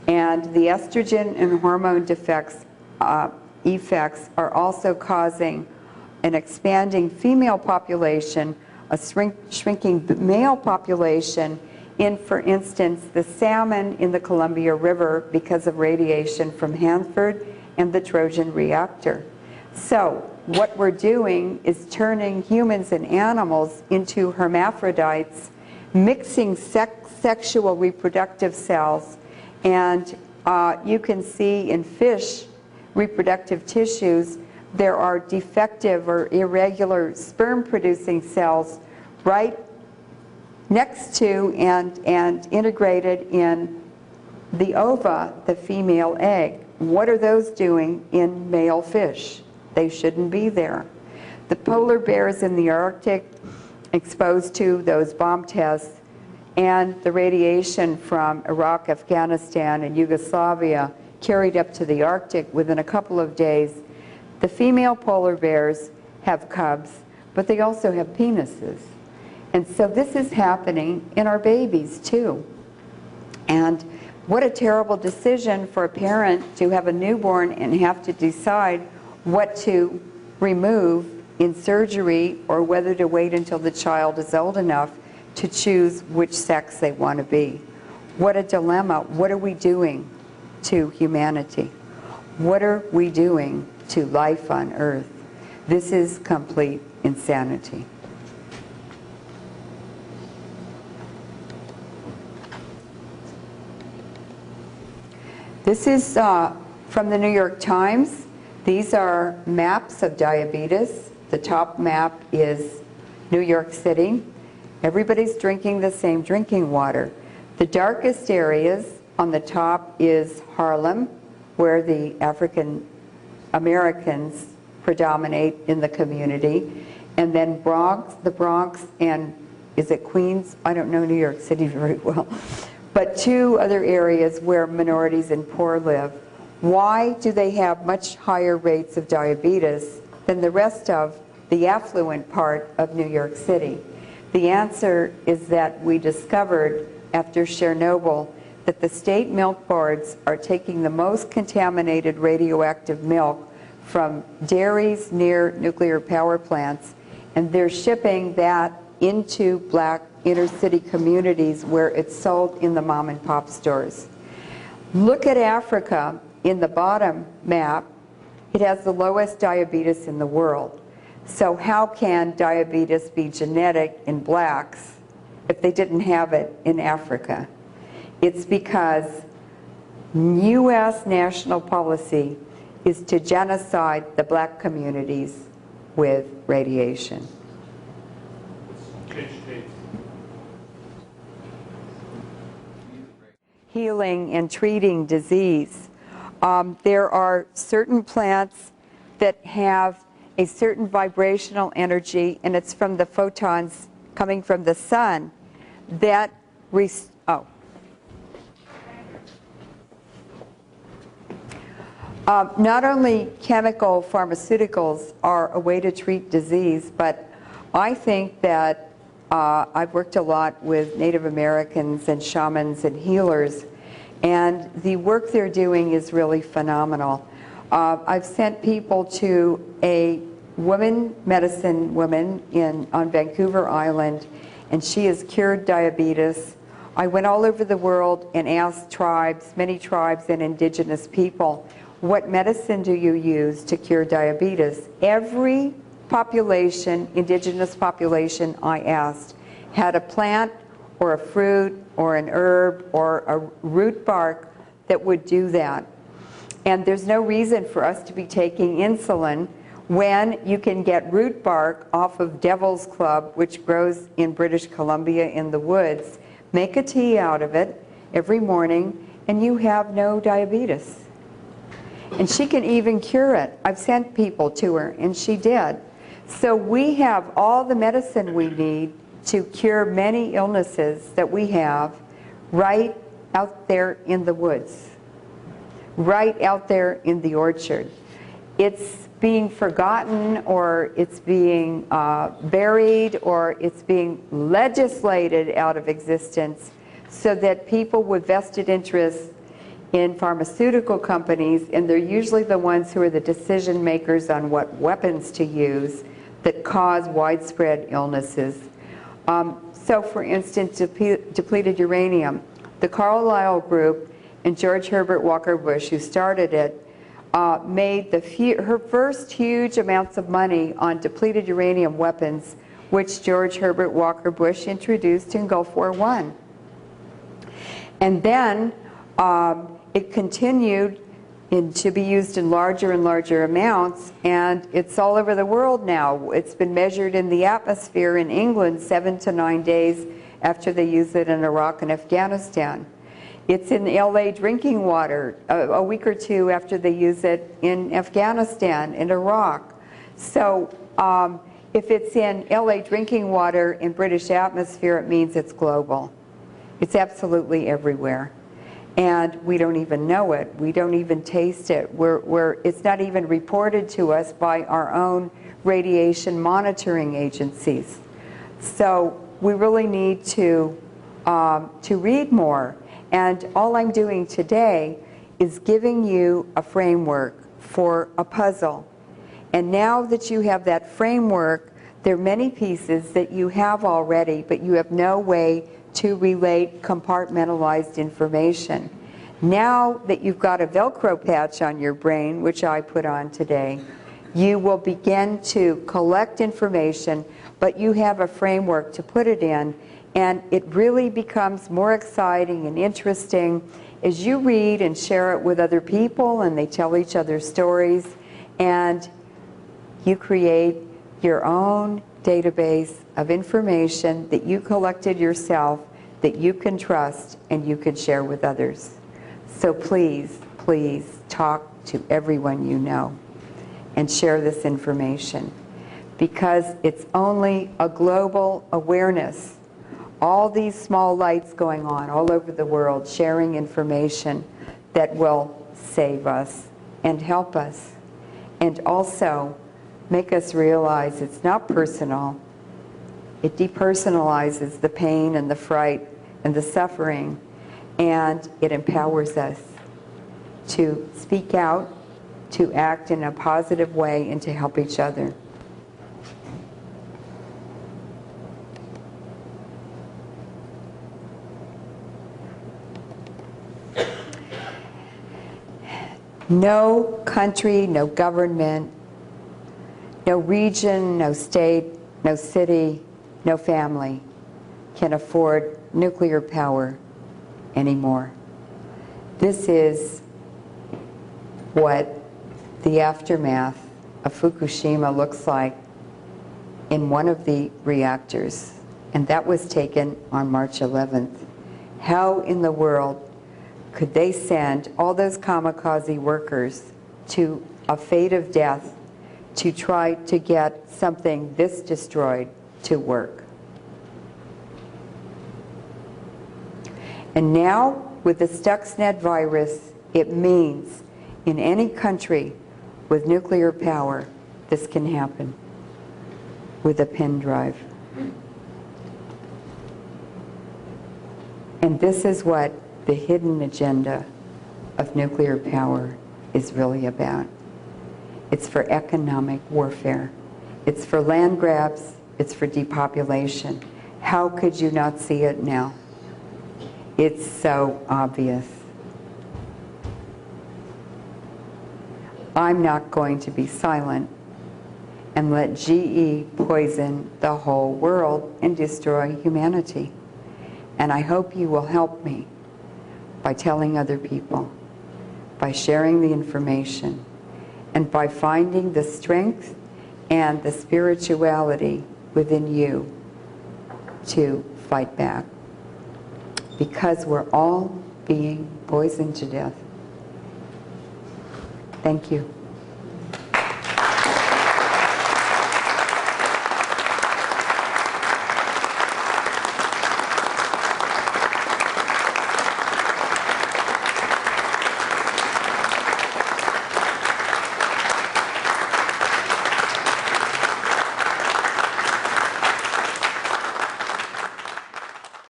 And the estrogen and hormone effects are also causing an expanding female population, a shrinking male population in, for instance, the salmon in the Columbia River because of radiation from Hanford and the Trojan reactor. So what we're doing is turning humans and animals into hermaphrodites, mixing sexual reproductive cells. And you can see in fish reproductive tissues, there are defective or irregular sperm-producing cells right next to and integrated in the ova, the female egg. What are those doing in male fish? They shouldn't be there. The polar bears in the Arctic exposed to those bomb tests and the radiation from Iraq, Afghanistan, and Yugoslavia carried up to the Arctic within a couple of days. The female polar bears have cubs, but they also have penises. And so this is happening in our babies too. And what a terrible decision for a parent to have a newborn and have to decide what to remove in surgery or whether to wait until the child is old enough to choose which sex they want to be. What a dilemma. What are we doing to humanity? What are we doing to life on Earth? This is complete insanity. This is from the New York Times. These are maps of diabetes. The top map is New York City. Everybody's drinking the same drinking water. The darkest areas on the top is Harlem, where the African Americans predominate in the community. And then the Bronx, and is it Queens? I don't know New York City very well. But two other areas where minorities and poor live. Why do they have much higher rates of diabetes than the rest of the affluent part of New York City? The answer is that we discovered after Chernobyl that the state milk boards are taking the most contaminated radioactive milk from dairies near nuclear power plants, and they're shipping that into black inner city communities where it's sold in the mom and pop stores. Look at Africa in the bottom map. It has the lowest diabetes in the world. So how can diabetes be genetic in blacks if they didn't have it in Africa? It's because U.S. national policy is to genocide the black communities with radiation. Healing and treating disease. There are certain plants that have a certain vibrational energy, and it's from the photons coming from the sun that not only chemical pharmaceuticals are a way to treat disease, but I think that I've worked a lot with Native Americans and shamans and healers, and the work they're doing is really phenomenal. I've sent people to a medicine woman on Vancouver Island, and she has cured diabetes. I went all over the world and asked many tribes and indigenous people, what medicine do you use to cure diabetes? Every population, indigenous population I asked, had a plant or a fruit or an herb or a root bark that would do that. And there's no reason for us to be taking insulin when you can get root bark off of Devil's Club, which grows in British Columbia in the woods. Make a tea out of it every morning, and you have no diabetes. And she can even cure it. I've sent people to her, and she did. So we have all the medicine we need to cure many illnesses that we have right out there in the woods, right out there in the orchard. It's being forgotten, or it's being buried, or it's being legislated out of existence so that people with vested interests in pharmaceutical companies, and they're usually the ones who are the decision makers on what weapons to use, that cause widespread illnesses. So for instance, depleted uranium. The Carlyle Group and George Herbert Walker Bush, who started it, made her first huge amounts of money on depleted uranium weapons, which George Herbert Walker Bush introduced in Gulf War I. And then it continued to be used in larger and larger amounts, and it's all over the world now. It's been measured in the atmosphere in England 7 to 9 days after they use it in Iraq and Afghanistan. It's in LA drinking water a week or two after they use it in Afghanistan, in Iraq. So if it's in LA drinking water in British atmosphere, it means it's global. It's absolutely everywhere. And we don't even know it. We don't even taste it. It's not even reported to us by our own radiation monitoring agencies. So we really need to read more. And all I'm doing today is giving you a framework for a puzzle. And now that you have that framework, there are many pieces that you have already, but you have no way to relate compartmentalized information. Now that you've got a Velcro patch on your brain, which I put on today, you will begin to collect information, but you have a framework to put it in, and it really becomes more exciting and interesting as you read and share it with other people, and they tell each other stories, and you create your own database of information that you collected yourself, that you can trust and you can share with others. So please, please talk to everyone you know and share this information, because it's only a global awareness. All these small lights going on all over the world, sharing information that will save us and help us, and also make us realize it's not personal. It depersonalizes the pain and the fright and the suffering, and it empowers us to speak out, to act in a positive way, and to help each other. No country, no government, no region, no state, no city, no family can afford nuclear power anymore. This is what the aftermath of Fukushima looks like in one of the reactors, and that was taken on March 11th. How in the world could they send all those kamikaze workers to a fate of death to try to get something this destroyed to work? And now, with the Stuxnet virus, it means in any country with nuclear power, this can happen with a pen drive. And this is what the hidden agenda of nuclear power is really about. It's for economic warfare. It's for land grabs. It's for depopulation. How could you not see it now? It's so obvious. I'm not going to be silent and let GE poison the whole world and destroy humanity. And I hope you will help me by telling other people, by sharing the information, and by finding the strength and the spirituality within you to fight back. Because we're all being poisoned to death. Thank you.